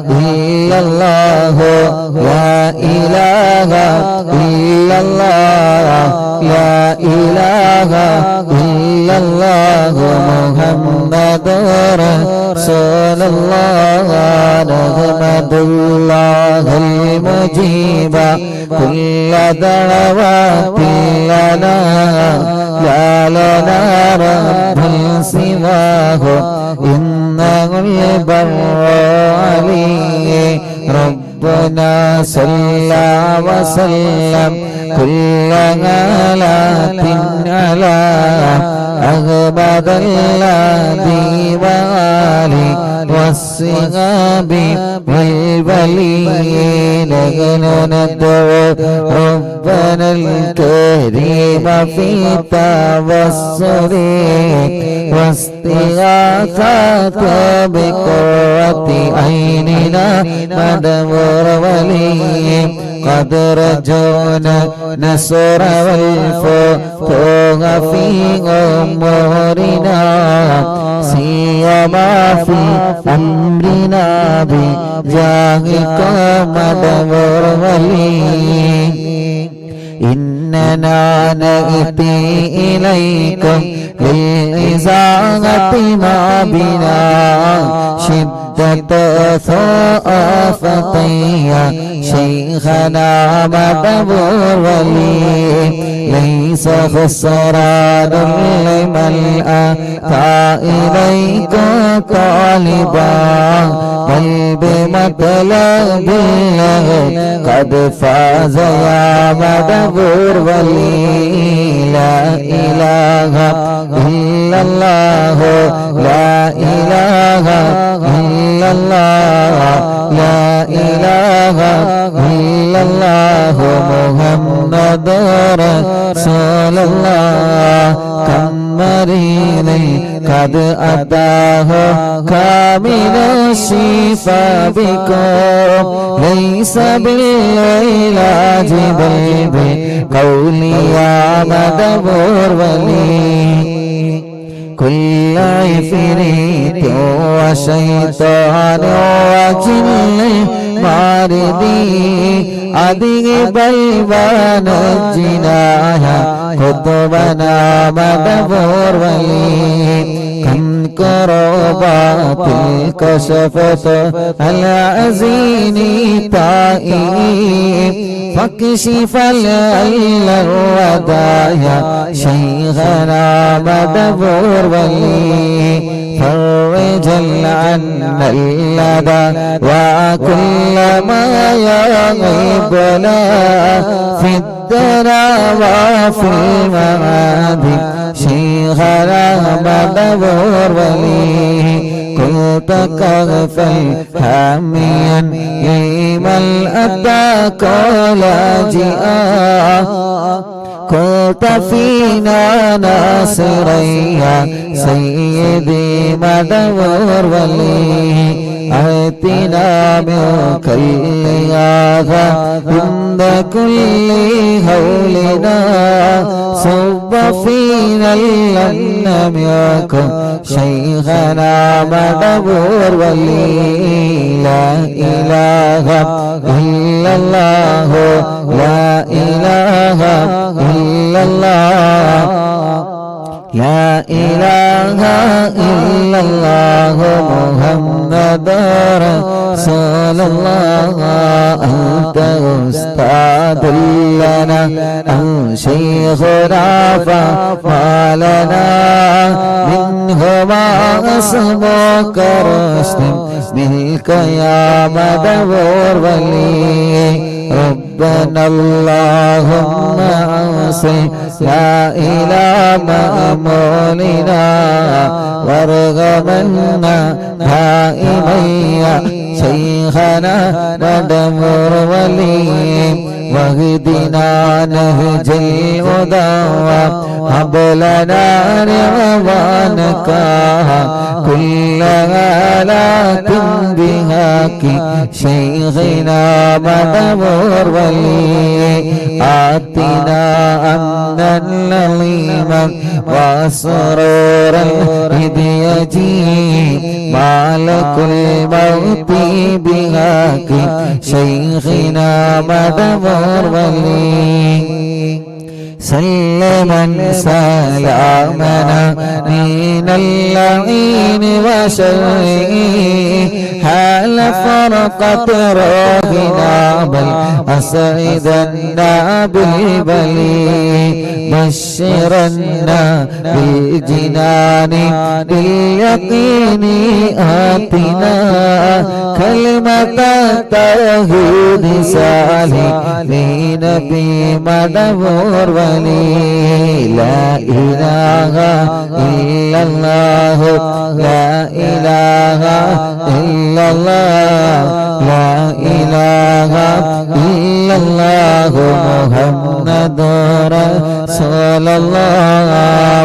إلا الله لا إله إلا الله لا إله إلا الله محمد رسول الله نحمد الله المجيب كل دعوات لنا لا لنا رب سواه إنه البر عليه ربنا صلى وسلم كل غلات على أغبد الذي وآله والصحاب والولين ندعو ربنا الكريم في توسل واستغاثة بقرة عيننا مدبر ولي قد رجونا نصر والفتوح في أمورنا سيما في أمرنا بجاهك مدبر ولي إننا نأتي إليكم للإزاغة ما بنا شدة ثقافتي شيخنا مدبر ولي ليس خسران لمن أتى إليك طالبا بل بمطلب الله قد فاز يا مدبر ولي لا إله إلا الله لا إله إلا الله لا إله إلا الله محمد رسول الله كم مريض قد أتاه كامل الشفاء بكم ليس بالعلاج بل بقولي يا مدبر ولي كل عفريت وشيطان وجن ماردي أذهب البان الجنايا قطبنا مدبر ولي كم كربات كشفت العزين طائب فاكشف الودايا شيخنا مدبر ولي فرج عنا اللدى وكل ما يغيبنا في الدنا وفي المعاد شيخنا مدبر ولي كنت كغفا حاميا لمن أتى كولاجئا كنت فينا ناصريا سيدي مدبر ولي آتنا منك الإغاثة عند كل هولنا صب فينا لم يكن شيخنا مدبر ولي لا إله إلا الله لا إله إلا الله لا إله إلا الله محمد رسول الله أنت أستاذ لنا أو شيخنا فما لنا منهما اسمك رشد منك يا مدبر ولي ربنا اللهم أوصل لا إله مأمولنا وارغمنا دائميا شيخنا مدبر ولي واهدنا نهج الهدى هب لنا رضوانك كل آلات بهاك شيخنا مدبر ولي آتنا أمنا لظيما وسرورا إذ يجيء مالك മടവോർവലി سلما سلامنا من اللعين وشره حال فرقة روحنا بل أسعدنا بالبلي بشرنا بالجنان باليقين آتنا كلمة التوحيد سالمين بمدبور لا إله إلا الله لا إله إلا الله لا إله إلا الله محمد رسول الله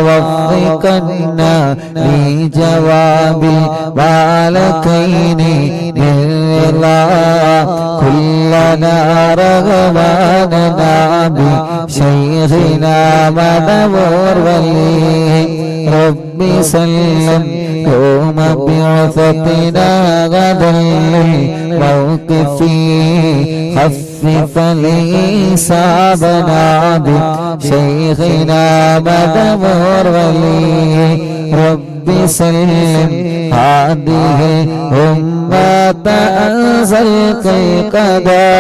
وفقنا لجواب البالكين لله كلنا رغباننا بشيخنا مدبور ولي ربي سلم يوم بعثتنا غدا للموقف خفف لحسابنا بشيخنا مدبور ولي ربي سلم هذه الأمة أنزل قدا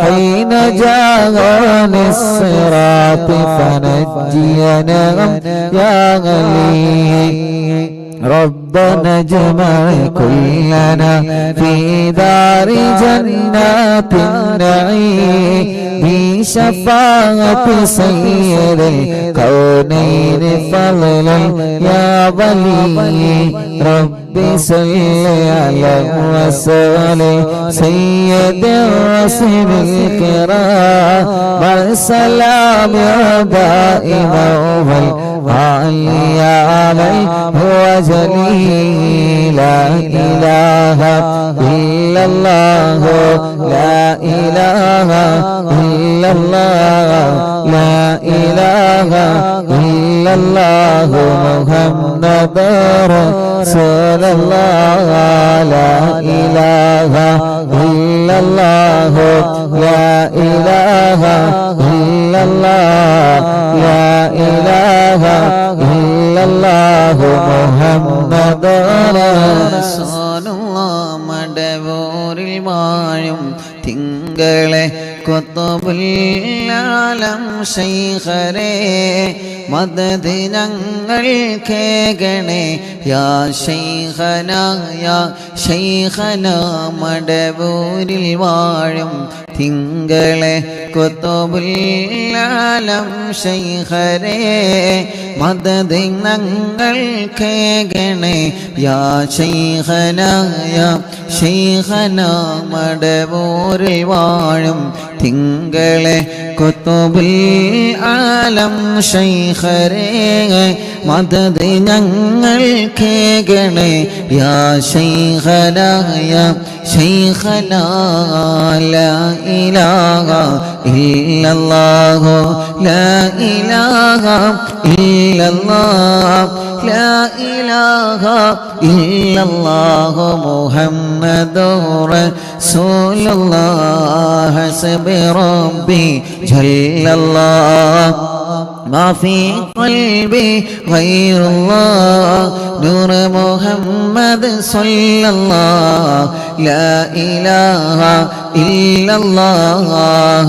حين جاءني الصراط فنجينا يا غلي ربنا اجمع كلنا في دار جنات النعيم بشفاعة سيد الكونين فضلا يا ولي ربي صل على وسلم سيد الرسل الكرام والسلام دائما والعلي عليه هو جليل لا إله إلا الله لا إله إلا الله لا إله إلا الله محمد رسول الله لا إله إلا الله لا إله إلا الله لا إله إلا الله محمد رسول الله മടവൂരിൽ വാഴും തിങ്കളെ കുത്തുബുൽ-ആലം ശൈഖരേ മദദ് ഞങ്ങൾ കേകണേ യാ ശൈഖനാ യാ ശൈഖനാ മടവൂരിൽ വാഴും തിങ്കളെ കുത്തുബുൽ-ആലം ശൈഖരേ മദദ് ഞങ്ങൾ കേകണേ യാ ശൈഖനാ യാ ശൈഖനാ മടവൂരിൽ വാഴും തിങ്കളെ കുത്തുബുൽ-ആലം ശൈഖരേ മദദ് ഞങ്ങൾ കേകണേ യാ ശൈഖനാ യാ ശൈഖനാ ലാ ഇലാഹ ഇല്ലല്ലാഹു ലാ ഇലാഹ ഇല്ലല്ലാഹ് ലാ ഇലാഹ ഇല്ലല്ലാഹു മുഹമ്മദുർ റസൂലുള്ളാഹ് ഹസ്ബി റബ്ബി ജല്ലല്ലാഹ് ما في قلبي غير الله نور محمد صلى الله لا إله إلا الله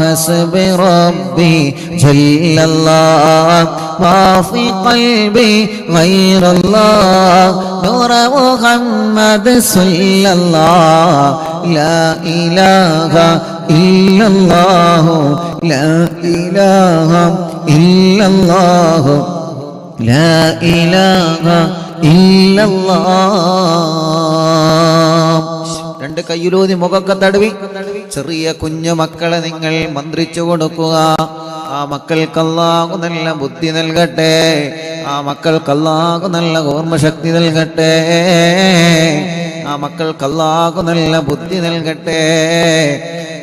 حسبي ربي جل الله ما في قلبي غير الله نور محمد صلى الله لا إله إلا الله لا إله إلا الله لا إله إلا الله രണ്ട് കയ്യിലൂതി മുഖക്കെ തടവി ചെറിയ കുഞ്ഞു മക്കളെ നിങ്ങൾ മന്ത്രിച്ചു കൊടുക്കുക ആ മക്കൾക്ക് അല്ലാഹു നല്ല ബുദ്ധി നൽകട്ടെ ആ മക്കൾക്ക് അല്ലാഹു നല്ല ഓർമ്മശക്തി നൽകട്ടെ ആ മക്കൾക്ക് അല്ലാഹു നല്ല ബുദ്ധി നൽകട്ടെ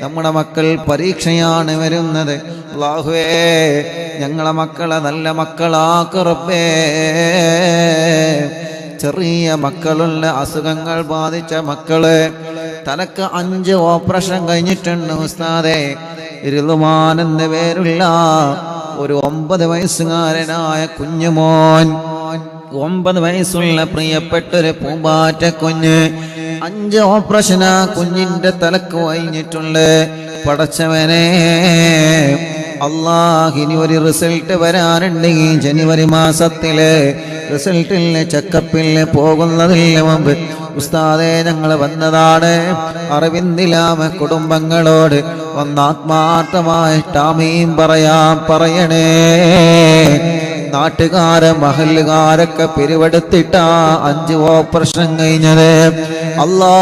നമ്മുടെ മക്കൾ പരീക്ഷയാണ് വരുന്നത് അല്ലാഹുവേ ഞങ്ങളെ മക്കളെ നല്ല മക്കളാക്ക് റബ്ബേ ചെറിയ മക്കളുള്ള അസുഖങ്ങൾ ബാധിച്ച മക്കള് തനക്ക് 5 ഓപ്പറേഷൻ കഴിഞ്ഞിട്ടുണ്ട് ഉസ്താദേ റിളുവാൻ എന്ന പേരുള്ള ഒരു 9 വയസ്സുകാരനായ കുഞ്ഞുമോൻ, 9 വയസ്സുള്ള പ്രിയപ്പെട്ടൊരു പൂമ്പാറ്റ കുഞ്ഞ്. 5 ഓപ്പറേഷൻ ആ കുഞ്ഞിന്റെ തലക്ക് കഴിഞ്ഞിട്ടുണ്ട്. പടച്ചവനെ അല്ലാഹ്, ഇനി ഒരു റിസൾട്ട് വരാനുണ്ട്. ഈ ജനുവരി മാസത്തിലെ റിസൾട്ടിലെ ചെക്കപ്പില് പോകുന്നതിന് മുമ്പ് ഉസ്താദേ ഞങ്ങൾ വന്നതാണ്. അറിവിന്ദിലാമ കുടുംബങ്ങളോട് ഒന്നാത്മാർത്ഥമായിട്ട് ആമീൻ പറയണേ. നാട്ടുകാരെ മഹല്ലുകാരൊക്കെ പിരിവെടുത്തിട്ടാ 5 ഓപ്പറേഷൻ കഴിഞ്ഞത്. അല്ലാ,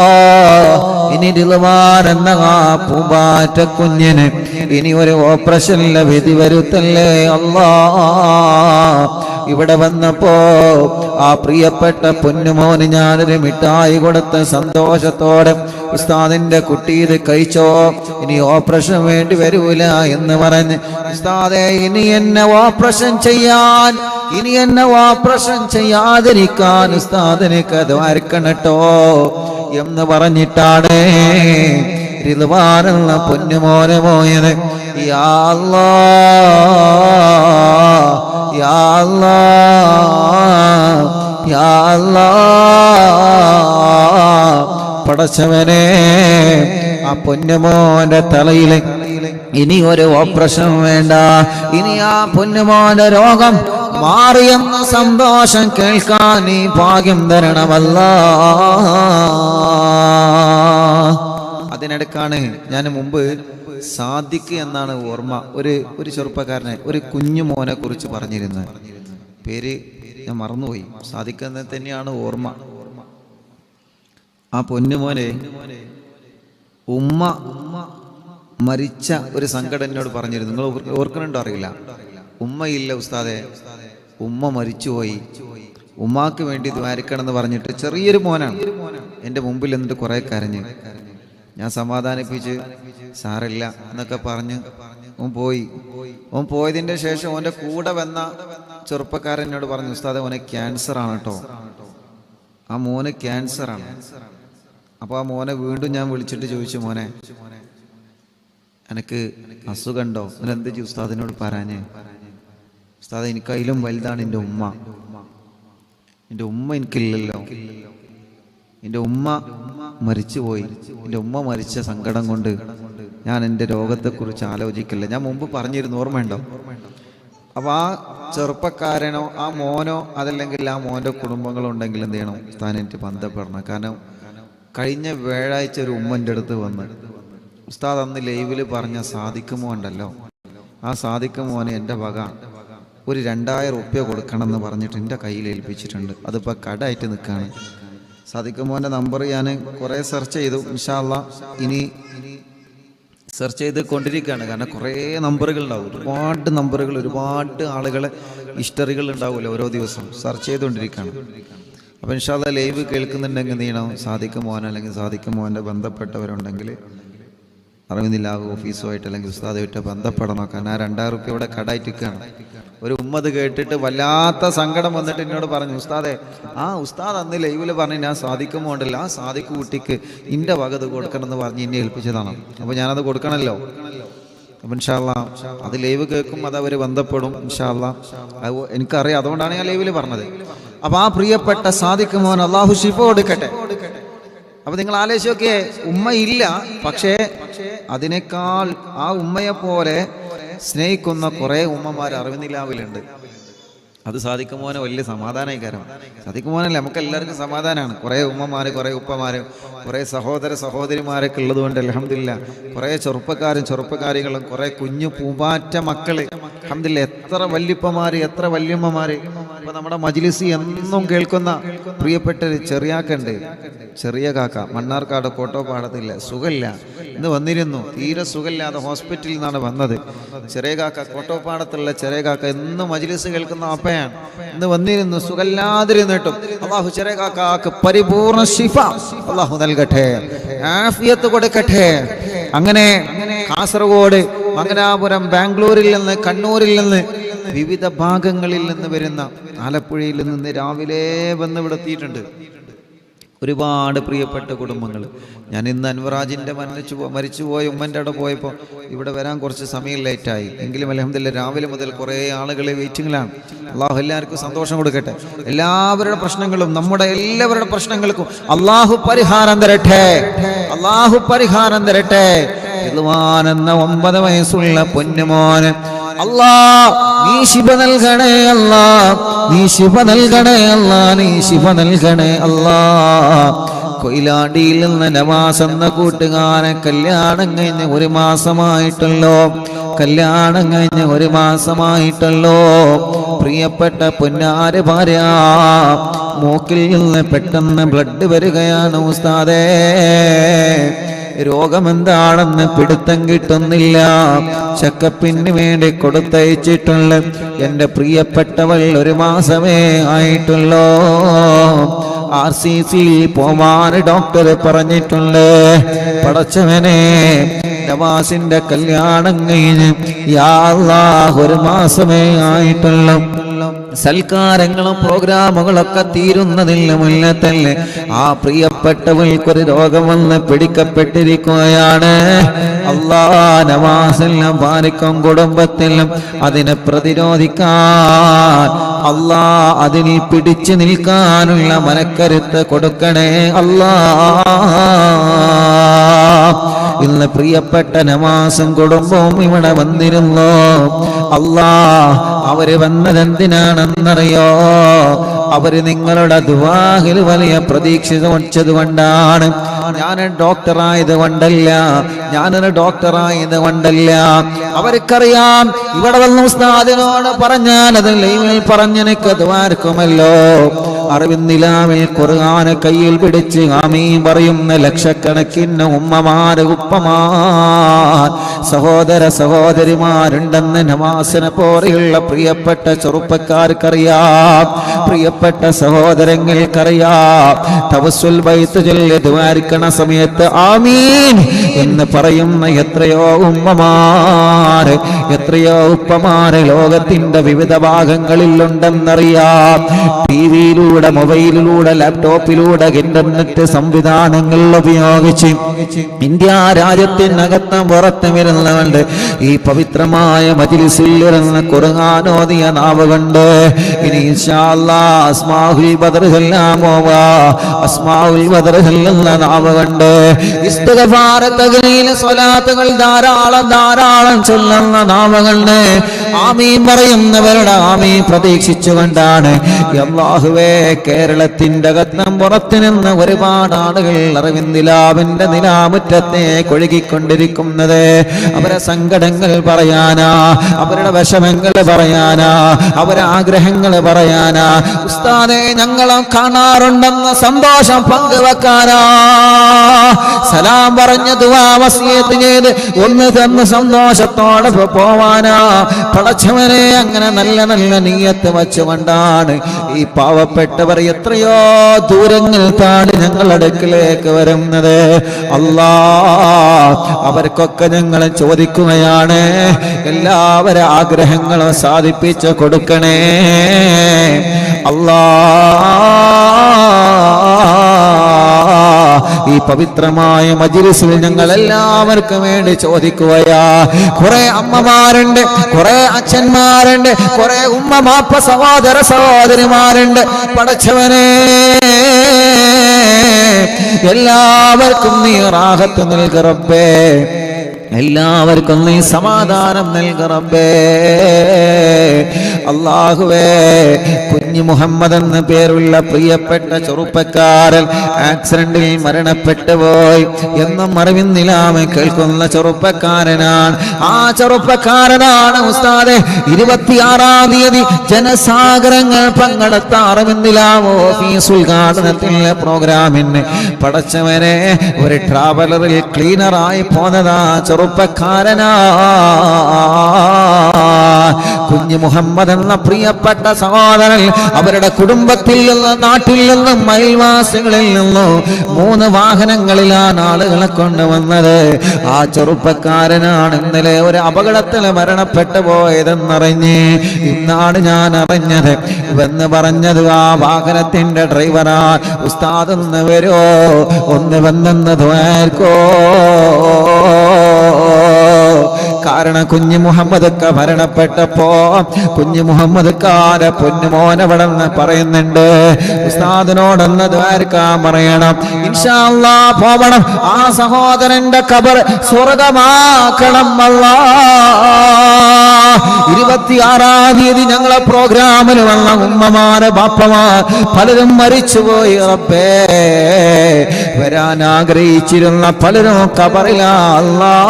ഇനി റിളുവാൻ എന്ന ആ പൂമ്പാറ്റ കുഞ്ഞിന് ഇനി ഒരു ഓപ്പറേഷനിലെ വിധി വരുത്തല്ലേ അല്ലാ. ഇവിടെ വന്നപ്പോ ആ പ്രിയപ്പെട്ട പൊന്നുമോന് ഞാനൊരു മിഠായി കൊടുത്ത സന്തോഷത്തോടെ ഉസ്താദിന്റെ കുട്ടി ഇത് കഴിച്ചോ, ഇനി ഓപ്പറേഷൻ വേണ്ടി വരൂല എന്ന് പറഞ്ഞ്, ഉസ്താദേ ഇനി എന്നെ ഓപ്പറേഷൻ ചെയ്യാതിരിക്കാൻ ഉസ്താദിനേക്ക് അത് വരക്കണട്ടോ എന്ന് പറഞ്ഞിട്ടാണ് റിളുവാനുള്ള പൊന്നുമോനെ പോയത്. യാ അല്ലാഹ്, യാ അല്ലാഹ്, യാ അല്ലാഹ്. പടച്ചവനെ, ആ പൊന്നുമോന്റെ തലയിൽ ഇനി ഒരു ഓപ്പറേഷൻ വേണ്ട. ഇനി ആ പൊന്നുമോന്റെ രോഗം മാറിയെന്ന സന്തോഷം കേൾക്കാൻ നീ ഭാഗ്യം തരണമല്ലാ. അതിനിടക്കാണ് ഞാൻ മുമ്പ് സാദിഖ് എന്നാണ് ഓർമ്മ, ഒരു ചെറുപ്പക്കാരനെ, ഒരു കുഞ്ഞു മോനെ കുറിച്ച് പറഞ്ഞിരുന്നത്. പേര് ഞാൻ മറന്നുപോയി. സാദിഖ് എന്ന് തന്നെയാണ് ഓർമ്മ. ആ പൊന്നുമോനെ ഉമ്മ മരിച്ച ഒരു സങ്കടം എന്നോട് പറഞ്ഞിരുന്നു. നിങ്ങൾ ഓർക്കുന്നുണ്ടോ അറിയില്ല. ഉമ്മയില്ല ഉസ്താദെ, ഉമ്മ മരിച്ചുപോയി, ഉമ്മാക്ക് വേണ്ടി ദ്വാരിക്കണമെന്ന് പറഞ്ഞിട്ട് ചെറിയൊരു മോനാണ് എൻ്റെ മുമ്പിൽ എന്നിട്ട് കുറെ കരഞ്ഞ്. ഞാൻ സമാധാനിപ്പിച്ച് സാറില്ല എന്നൊക്കെ പറഞ്ഞ് ഓൻ പോയതിൻ്റെ ശേഷം ഓൻ്റെ കൂടെ വന്ന ചെറുപ്പക്കാരൻ എന്നോട് പറഞ്ഞു, ഉസ്താദെ ഓനെ ക്യാൻസർ ആണ് കേട്ടോ, ആ മോന് ക്യാൻസറാണ്. അപ്പോൾ ആ മോനെ വീണ്ടും ഞാൻ വിളിച്ചിട്ട് ചോദിച്ചു, മോനെ എനിക്ക് അസുഖമുണ്ടോ, എന്ത് ചെയ്യും ഉസ്താദിനോട് പറയാഞ്ഞേ. ഉസ്താദ് എനിക്കതിലും വലുതാണ് എൻ്റെ ഉമ്മ. എൻ്റെ ഉമ്മ എനിക്കില്ലല്ലോ, എൻ്റെ ഉമ്മ മരിച്ചുപോയി. എൻ്റെ ഉമ്മ മരിച്ച സങ്കടം കൊണ്ട് ഞാൻ എൻ്റെ രോഗത്തെക്കുറിച്ച് ആലോചിക്കില്ല. ഞാൻ മുമ്പ് പറഞ്ഞിരുന്നു, ഓർമ്മയുണ്ടോ? അപ്പോൾ ആ ചെറുപ്പക്കാരനോ ആ മോനോ അതല്ലെങ്കിൽ ആ മോൻ്റെ കുടുംബങ്ങളുണ്ടെങ്കിൽ എന്ത് ചെയ്യണം, ഉസ്താദിനായിട്ട് ബന്ധപ്പെടണം. കാരണം കഴിഞ്ഞ വ്യാഴാഴ്ച ഒരു ഉമ്മൻ്റെ അടുത്ത് വന്ന് ഉസ്താദ് അന്ന് ലൈവിൽ പറഞ്ഞ സാദിഖ് മോൻ ഉണ്ടല്ലോ, ആ സാദിഖ് മോനെ എൻ്റെ വക ഒരു 2000 റുപ്യ കൊടുക്കണമെന്ന് പറഞ്ഞിട്ട് എൻ്റെ കയ്യിൽ ഏൽപ്പിച്ചിട്ടുണ്ട്. അതിപ്പോൾ കടായിട്ട് നിൽക്കുകയാണ്. സാദിഖ് മോൻ്റെ നമ്പർ ഞാൻ കുറേ സെർച്ച് ചെയ്തു. ഇൻഷാ അല്ലാഹ് ഇനി സെർച്ച് ചെയ്ത് കൊണ്ടിരിക്കുകയാണ്. കാരണം കുറേ നമ്പറുകൾ ഉണ്ടാവും, ഒരുപാട് നമ്പറുകൾ, ഒരുപാട് ആളുകളെ ഹിസ്റ്ററികൾ ഉണ്ടാവുമല്ലോ ഓരോ ദിവസം. സെർച്ച് ചെയ്തുകൊണ്ടിരിക്കുകയാണ്. അപ്പോൾ ഇൻഷാ അല്ലാഹ് ലൈവ് കേൾക്കുന്നുണ്ടെങ്കിൽ എന്ത് ചെയ്യണം, സാദിഖ് മോൻ അല്ലെങ്കിൽ സാദിഖ് മോൻ്റെ ബന്ധപ്പെട്ടവരുണ്ടെങ്കിൽ അറിവിന്ദില്ലാവ് ഓഫീസുമായിട്ട് അല്ലെങ്കിൽ ഉസ്താദുമായിട്ട് ബന്ധപ്പെടണം. കാരണം ആ 2000 റുപ്യ ഇവിടെ കടായിട്ടിരിക്കുകയാണ്. ഒരു ഉമ്മത് കേട്ടിട്ട് വല്ലാത്ത സങ്കടം വന്നിട്ട് എന്നോട് പറഞ്ഞു, ഉസ്താദെ ആ ഉസ്താദ് അന്ന് ലൈവിൽ പറഞ്ഞ് ഞാൻ സാധിക്കുമ്പോണ്ടല്ലോ, ആ സാദിഖ് കുട്ടിക്ക് ഇൻ്റെ വകത് കൊടുക്കണം എന്ന് പറഞ്ഞ് എന്നെ ഏൽപ്പിച്ചതാണ്. അപ്പോൾ ഞാനത് കൊടുക്കണമല്ലോ. അപ്പം ഇൻഷാ അല്ലാഹ് അത് ലൈവ് കേൾക്കും, അത് അവർ ബന്ധപ്പെടും ഇൻഷാ അല്ലാഹ്. അത് എനിക്കറിയാം, അതുകൊണ്ടാണ് ഞാൻ ലൈവിൽ പറഞ്ഞത്. അപ്പോൾ ആ പ്രിയപ്പെട്ട സാദിഖ് മോൻ അള്ളാഹു ശിഫ കൊടുക്കട്ടെ. അപ്പൊ നിങ്ങൾ ആലോചിച്ച് നോക്കിയേ, ഉമ്മയില്ല, പക്ഷേ അതിനേക്കാൾ ആ ഉമ്മയെ പോലെ സ്നേഹിക്കുന്ന കുറെ ഉമ്മമാർ അറിവിന്ദിലാവിലുണ്ട്. അത് സാദിഖ് മോനെ വലിയ സമാധാനമായി. കാരണം സാദിഖ് മോനല്ലേ നമുക്ക് എല്ലാവർക്കും സമാധാനമാണ്. കുറേ ഉമ്മമാര്, കുറേ ഉപ്പമാര്, കുറേ സഹോദര സഹോദരിമാരൊക്കെ ഉള്ളത് കൊണ്ട് അൽഹംദുലില്ലാഹ് കുറേ ചെറുപ്പക്കാരികളും കുറേ കുഞ്ഞു പൂമ്പാറ്റ മക്കള് അൽഹംദുലില്ലാഹ്. എത്ര വല്യപ്പമാര്, എത്ര വല്യമ്മമാര്. ഇപ്പൊ നമ്മുടെ മജ്ലിസ് എന്നും കേൾക്കുന്ന പ്രിയപ്പെട്ട ചെറിയാക്കുണ്ട്, ചെറിയ കാക്ക, മണ്ണാർക്കാട് കോട്ടോപ്പാടത്തില്ല, സുഖമില്ല, ഇന്ന് വന്നിരുന്നു, തീരെ സുഖമില്ലാതെ ഹോസ്പിറ്റലിൽ നിന്നാണ് വന്നത്. ചെറിയ കാക്ക, കോട്ടോപ്പാടത്തുള്ള ചെറിയ കാക്ക എന്നും മജ്ലിസ് കേൾക്കുന്ന അപ്പയാണ്, ഇന്ന് വന്നിരുന്നു, സുഖമില്ലാതിരുന്നിട്ടും അള്ളാഹു ചെറിയ കാക്കാക്ക് പരിപൂർണ ശിഫ അള്ളാഹു നൽകട്ടെ, ആഫിയത്ത് കൊടുക്കട്ടെ. അങ്ങനെ കാസർഗോഡ്, മംഗലാപുരം, ബാംഗ്ലൂരിൽ നിന്ന്, കണ്ണൂരിൽ നിന്ന്, വിവിധ ഭാഗങ്ങളിൽ നിന്ന് വരുന്ന, ആലപ്പുഴയിൽ നിന്ന് രാവിലെ വന്ന് ഇവിടെ എത്തിയിട്ടുണ്ട്. ഒരുപാട് പ്രിയപ്പെട്ട കുടുംബങ്ങൾ. ഞാൻ ഇന്ന് അൻവറാജിൻ്റെ മരിച്ചുപോയ ഉമ്മൻ്റെ അവിടെ പോയപ്പോൾ ഇവിടെ വരാൻ കുറച്ച് സമയം ലേറ്റായി. എങ്കിലും അൽഹംദുലില്ലാഹ് രാവിലെ മുതൽ കുറേ ആളുകൾ വെയിറ്റിങ്ങിലാണ്. അള്ളാഹു എല്ലാവർക്കും സന്തോഷം കൊടുക്കട്ടെ. എല്ലാവരുടെ പ്രശ്നങ്ങളും, നമ്മുടെ എല്ലാവരുടെ പ്രശ്നങ്ങൾക്കും അള്ളാഹു പരിഹാരം തരട്ടെ. അള്ളാഹു പരിഹാരം തരട്ടെ. റിദ്വാൻ എന്ന 9 വയസ്സുള്ള പൊന്നുമോന് അല്ലാ നീ ശിഫ നൽകണേ അല്ലാ, നീ ശിഫ നൽകണേ അല്ലാ, നീ ശിഫ നൽകണേ അല്ലാ. കൊയിലാണ്ടിയിൽ നിന്ന് നവാസ് എന്ന കൂട്ടുകാരൻ കല്യാണം കഴിഞ്ഞ് 1 മാസമായിട്ടുള്ളോ, കല്യാണം കഴിഞ്ഞ് 1 മാസമായിട്ടുള്ളോ. പ്രിയപ്പെട്ട പൊന്നാര ഭാര്യ മൂക്കിൽ നിന്ന് പെട്ടെന്ന് ബ്ലഡ് വരികയാണ് ഉസ്താദേ. രോഗമെന്താണെന്ന് പിടുത്തം കിട്ടുന്നില്ല. ചെക്കപ്പിന് വേണ്ടി കൊടുത്തയച്ചിട്ടുള്ള എൻ്റെ പ്രിയപ്പെട്ടവൾ 1 മാസമേ ആയിട്ടുള്ളൂ. RCC പോവാൻ ഡോക്ടർ പറഞ്ഞിട്ടുണ്ട്. പടച്ചവനെ നവാസിന്റെ കല്യാണം കഴിഞ്ഞ് യാ അല്ലാഹ് 1 മാസമേ ആയിട്ടുള്ളൂ. സൽക്കാരങ്ങളും പ്രോഗ്രാമുകളൊക്കെ തീരുന്നതിന് മുന്നേ തന്നെ ആ പ്രിയപ്പെട്ടവൾക്കൊരു രോഗം വന്ന് പിടിക്കപ്പെട്ടിരിക്കുകയാണ്. അല്ലാഹ് നവാസെല്ലാം ഭാര്യക്കും കുടുംബത്തിലും അതിനെ പ്രതിരോധിക്കാൻ അല്ലാഹ് അതിൽ പിടിച്ചു നിൽക്കാനുള്ള മനക്കരുത്ത് കൊടുക്കണേ അല്ലാഹ്. ഇന്ന് പ്രിയപ്പെട്ട നവാസും കുടുംബവും ഇവിടെ വന്നിരുന്നു. അല്ലാഹ് അവര് വന്നതെന്തിനാണെന്നറിയോ? അവര് നിങ്ങളുടെ ദുആയിൽ വലിയ പ്രതീക്ഷ വച്ചത് കൊണ്ടാണ്. ഞാനൊരു ഡോക്ടറായത് കൊണ്ടല്ല, അവർക്കറിയാം ഇവിടെ വന്ന ഉസ്താദിനോട് പറഞ്ഞാൽ അത് ലൈവിൽ പറഞ്ഞെനിക്ക് ദ്വാരക്കുമല്ലോ. അറിവിന്നിലാവിൽ ഖുർആൻ കയ്യിൽ പിടിച്ച് ആമീൻ പറയുന്ന ലക്ഷക്കണക്കിന് ഉമ്മമാര് ഉപ്പമാർ സഹോദര സഹോദരിമാരുണ്ടെന്ന് നവാസിനെ പോലെയുള്ള പ്രിയപ്പെട്ട ചെറുപ്പക്കാർക്കറിയാം, പ്രിയപ്പെട്ട സഹോദരങ്ങൾക്കറിയാം. തവസ്സുൽ ബൈത്ത് ചൊല്ലി ദ്വാരിക്കണ സമയത്ത് ആമീൻ എന്ന് പറയുന്ന എത്രയോ ഉമ്മമാര്, എത്രയോ ഉപ്പമാര് ലോകത്തിന്റെ വിവിധ ഭാഗങ്ങളിലുണ്ടെന്നറിയാം. ടിവിയിലൂടെ, മൊബൈലിലൂടെ, ലാപ്ടോപ്പിലൂടെ, ഇന്റർനെറ്റ് സംവിധാനങ്ങൾ ഉപയോഗിച്ച് ഇന്ത്യ രാജ്യത്തിനകത്തും പുറത്തും വരുന്നവണ്ട് ഈ പവിത്രമായ മജ്ലിസിൽ ഇരുന്ന് ഖുർആൻ ഓതിയ നാവ് കൊണ്ട് ഇനി ഇൻഷാ അല്ലാഹ് അസ്മാഉൽ ബദർ ചൊല്ലാമോ? അസ്മാഉൽ ബദർ ചൊല്ലുന്ന നാവ് കൊണ്ട് ഇസ്തിഗ്ഫാർ, തഗ്ലീൽ, സ്വലാത്തുകൾ ധാരാളം ചൊല്ലുന്ന നാവ് കൊണ്ട് ആമീൻ പറയുന്നവരുടെ ആമീൻ പ്രതീക്ഷിച്ചുകൊണ്ടാണ് അല്ലാഹുവേ കേരളത്തിന്റെ അകത്തും പുറത്തു നിന്ന് ഒരുപാട് ആളുകൾ അറിവിന്ദിലാവിന്റെ നിലാമുറ്റത്തെ കൊഴുകിക്കൊണ്ടിരിക്കുന്നത്. അവരെ സങ്കടങ്ങൾ പറയാനാ, അവരുടെ വിഷമങ്ങൾ പറയാനാ, അവരെ ആഗ്രഹങ്ങൾ പറയാനാ. ഉസ്താദേ ഞങ്ങളും കാണാറുണ്ടെന്ന സന്തോഷം പങ്കുവെക്കാനാ, സലാം പറഞ്ഞ് ദുആ വസിയത്ത് ചെയ്ത് ഒന്ന് തന്ന് സന്തോഷത്തോടെ പോവാനാ. പടച്ചവനെ അങ്ങനെ നല്ല നല്ല നിയ്യത്ത് വച്ചുകൊണ്ടാണ് ഈ പാവപ്പെട്ടവർ എത്രയോ ദൂരങ്ങൾ താണ്ടി ഞങ്ങളുടെ അടുക്കിലേക്ക് വരുന്നത്. അല്ലാഹ് അവർക്കൊക്കെ ഞങ്ങൾ ചോദിക്കുകയാണ്, എല്ലാവരുടെ ആഗ്രഹങ്ങളും സാധിപ്പിച്ച് കൊടുക്കണേ അല്ലാഹ്. ഈ പവിത്രമായ മജ്ലിസിൽ ഞങ്ങൾ എല്ലാവർക്കും വേണ്ടി ചോദിക്കുകയാ. കുറെ അമ്മമാരുണ്ട്, കുറെ അച്ഛന്മാരുണ്ട്, കുറെ ഉമ്മ മാപ്പ സഹോദര സഹോദരിമാരുണ്ട്. പടച്ചവനെ എല്ലാവർക്കും നീ റാഹത്ത് നൽക റബ്ബേ, എല്ലാവർക്കും നീ സമാധാനം നൽക റബ്ബേ. അല്ലാഹുവേ കുഞ്ഞു മുഹമ്മദ് എന്ന പേരുള്ള പ്രിയപ്പെട്ട ചെറുപ്പക്കാരൻ ആക്സിഡന്റിൽ മരണപ്പെട്ടു പോയി എന്നും അറിവിന്നിലാമെ കേൾക്കുന്ന ചെറുപ്പക്കാരനാണ്. ആ ചെറുപ്പക്കാരനാണ് ഉസ്താദെ 26-ാം തീയതി ജനസാഗരങ്ങൾ പങ്കെടുത്ത അറിവിന്നിലാമോ ഓഫീസ് ഉദ്ഘാടനത്തിലെ പ്രോഗ്രാമിന് പടച്ചവനെ ഒരു ട്രാവലറിൽ ക്ലീനറായി പോന്നതാ ചെറുപ്പക്കാരനാ. കുഞ്ഞു മുഹമ്മദ് എന്ന പ്രിയപ്പെട്ട സഹോദരൻ അവരുടെ കുടുംബത്തിൽ നിന്ന്, നാട്ടിൽ നിന്നും, അയൽവാസികളിൽ നിന്നും 3 വാഹനങ്ങളിലാണ് ആളുകളെ കൊണ്ടുവന്നത്. ആ ചെറുപ്പക്കാരനാണ് ഇന്നലെ ഒരു അപകടത്തിൽ മരണപ്പെട്ടു പോയതെന്നറിഞ്ഞ് ഇന്നാണ് ഞാൻ അറിഞ്ഞത് എന്ന് പറഞ്ഞത്. ആ വാഹനത്തിന്റെ ഡ്രൈവറാ. ഉസ്താദ് ഒന്ന് വരുമോ, ഒന്ന് വന്നെന്ന് ദ്വാർക്കോ. കാരണം കുഞ്ഞു മുഹമ്മദ് മരണപ്പെട്ടപ്പോ കുഞ്ഞു മുഹമ്മദ് പൊന്നുമോനവിടെന്ന് പറയുന്നുണ്ട്. ഉസ്താദിനോടൊന്ന് ദ്വാരക്കാൻ പറയണം, ഇൻഷാ അല്ലാഹ് പോവണം. ആ സഹോദരന്റെ ഖബർ സ്വർഗമാക്കണം അല്ലാഹ്. 26-ാം തീയതി ഞങ്ങളെ പ്രോഗ്രാമിൽ വന്ന ഉമ്മമാരെ ബാപ്പമാർ പലരും മരിച്ചുപോയി. റബ്ബേ, വരാൻ ആഗ്രഹിച്ചിരുന്ന പലരും ഖബറിലാ അല്ലാഹ്.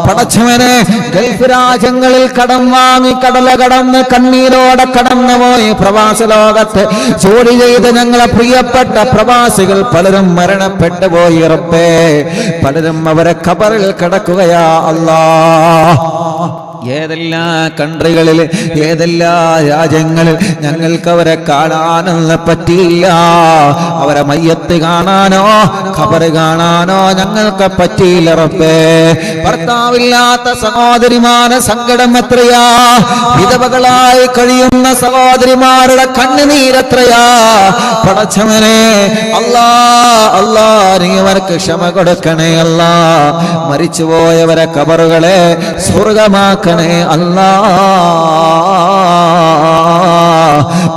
പടച്ചവനെ, ഗൾഫ് രാജ്യങ്ങളിൽ കടം വാങ്ങി കടല കടന്ന് കണ്ണീരോടെ കടന്നുപോയി പ്രവാസ ലോകത്ത് ജോലി ചെയ്ത് ഞങ്ങളെ പ്രിയപ്പെട്ട പ്രവാസികൾ പലരും മരണപ്പെട്ടു പോയി. റബ്ബേ, പലരും അവരെ ഖബറിൽ കിടക്കുകയാ അല്ലാഹ്. ഏതെല്ലാ കൺട്രികളിൽ, ഏതെല്ലാ രാജ്യങ്ങളിൽ ഞങ്ങൾക്ക് അവരെ കാണാനൊന്നും പറ്റിയില്ല. അവരെ മയ്യത്ത് കാണാനോ ഖബറ് കാണാനോ ഞങ്ങൾക്ക് പറ്റിയില്ല. റബ്ബേ, ഭർത്താവില്ലാത്ത സഹോദരിമാരുടെ സങ്കടം എത്രയാ, വിധവകളായി കഴിയുന്ന സഹോദരിമാരുടെ കണ്ണുനീരെത്രയാ. പടച്ചവനെ, അല്ലാ അല്ലാ, നീ അവർക്ക് ക്ഷമ കൊടുക്കണേ അല്ലാ. മരിച്ചുപോയവരെ ഖബറുകളെ സ്വർഗമാക്കണേ അല്ലാഹ്.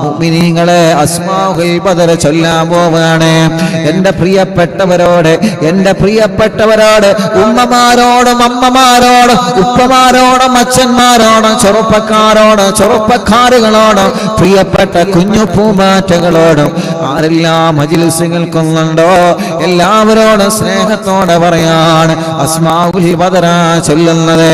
മുഅ്മിനീങ്ങളെ, അസ്മാഉൽ ബദർ ചൊല്ലാൻ പോവാണ്. എൻ്റെ പ്രിയപ്പെട്ടവരോട്, എൻ്റെ പ്രിയപ്പെട്ടവരോട്, ഉമ്മമാരോടും അമ്മമാരോടും ഉപ്പമാരോടും അച്ഛന്മാരോടും ചെറുപ്പക്കാരോടും ചെറുപ്പക്കാരുകളോടും പ്രിയപ്പെട്ട കുഞ്ഞു പൂമാറ്റകളോടും ആരെല്ലാം മജ്ലിസ് കേൾക്കുന്നുണ്ടോ എല്ലാവരോടും സ്നേഹത്തോടെ പറയാണ് അസ്മാഉൽ ബദർ ചൊല്ലുന്നത്.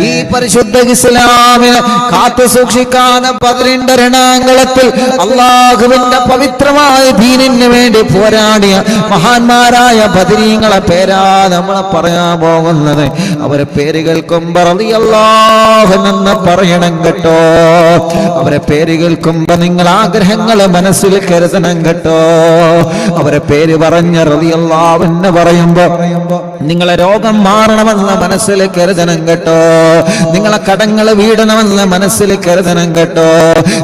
ഈ പരിശുദ്ധ ഇസ്ലാമിനെ കാത്തു സൂക്ഷിക്കാൻ ബദറിന്റെ രണാങ്കളത്തിൽ അല്ലാഹുവിന്റെ പവിത്രമായ ദീനിന് വേണ്ടി പോരാടിയ മഹാന്മാരായ ബദരീങ്ങളെ പേരാ നമ്മൾ പറയാൻ പോകുന്നത്. അവരെ പേര് കേൾക്കുമ്പോൾ റളിയല്ലാഹു എന്ന് പറയണം കേട്ടോ. അവരെ പേര് കേൾക്കുമ്പോൾ നിങ്ങൾ ആഗ്രഹങ്ങൾ മനസ്സിൽ കരുതണം കേട്ടോ. അവരെ പേര് പറഞ്ഞ റളിയല്ലാഹു എന്ന് പറയുമ്പോൾ നിങ്ങളെ രോഗം മാറണമെന്ന് മനസ്സിൽ കരുതണം കേട്ടോ. നിങ്ങളെ കടങ്ങൾ വീടണമെന്ന് മനസ്സിൽ കരുതണം കേട്ടോ.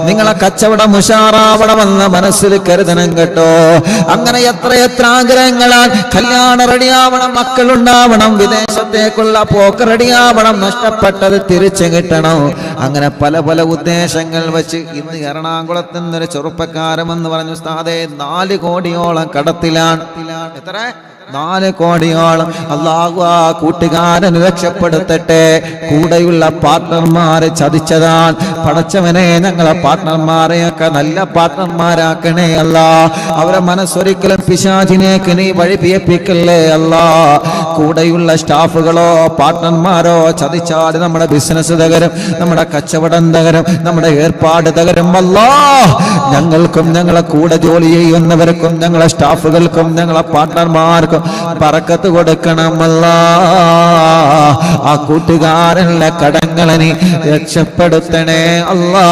നിങ്ങളെ കച്ചവടം ഉഷാറാവണമെന്ന് മനസ്സിൽ കരുതണം കേട്ടോ. അങ്ങനെ എത്ര ആഗ്രഹങ്ങളാൽ കല്യാണം റെഡിയാവണം, മക്കളുണ്ടാവണം, വിദേശത്തേക്കുള്ള പോക്ക് റെഡിയാവണം, നഷ്ടപ്പെട്ടത് തിരിച്ചു കിട്ടണം. അങ്ങനെ പല പല ഉദ്ദേശങ്ങൾ വെച്ച് ഇന്ന് എറണാകുളത്ത് നിന്നൊരു ചെറുപ്പക്കാരമെന്ന് പറഞ്ഞു ഉസ്താദേ 4 കോടിയോളം കടത്തിലാണ്. എത്ര? 4 കോടിയോളം. അല്ലാഹു ആ കൂട്ടുകാരൻ രക്ഷപ്പെടുത്തട്ടെ. കൂടെയുള്ള പാർട്ട്ണർമാരെ ചതിച്ചതാണ്. പടച്ചവനെ, ഞങ്ങളെ പാർട്ട്ണർമാരെയൊക്കെ നല്ല പാർട്ട്ണർമാരാക്കണേ അല്ലാ. അവരെ മനസ്സൊരിക്കലും പിശാചിനേക്ക് നീ വഴിപിയപ്പിക്കല്ലേ അല്ലാ. കൂടെയുള്ള സ്റ്റാഫുകളോ പാർട്ട്ണർമാരോ ചതിച്ചാൽ നമ്മുടെ ബിസിനസ് തകരും, നമ്മുടെ കച്ചവടം തകരും, നമ്മുടെ ഏർപ്പാട് തകരും അല്ലാ. ഞങ്ങൾക്കും ഞങ്ങളെ കൂടെ ജോലി ചെയ്യുന്നവർക്കും ഞങ്ങളെ സ്റ്റാഫുകൾക്കും ഞങ്ങളെ പാർട്ട്ണർമാർക്കും ബറക്കത്ത് കൊടുക്കണമല്ല. ആ കൂട്ടുകാരനുള്ള കടങ്ങളെ നീ രക്ഷപ്പെടുത്തണേ അല്ലാ.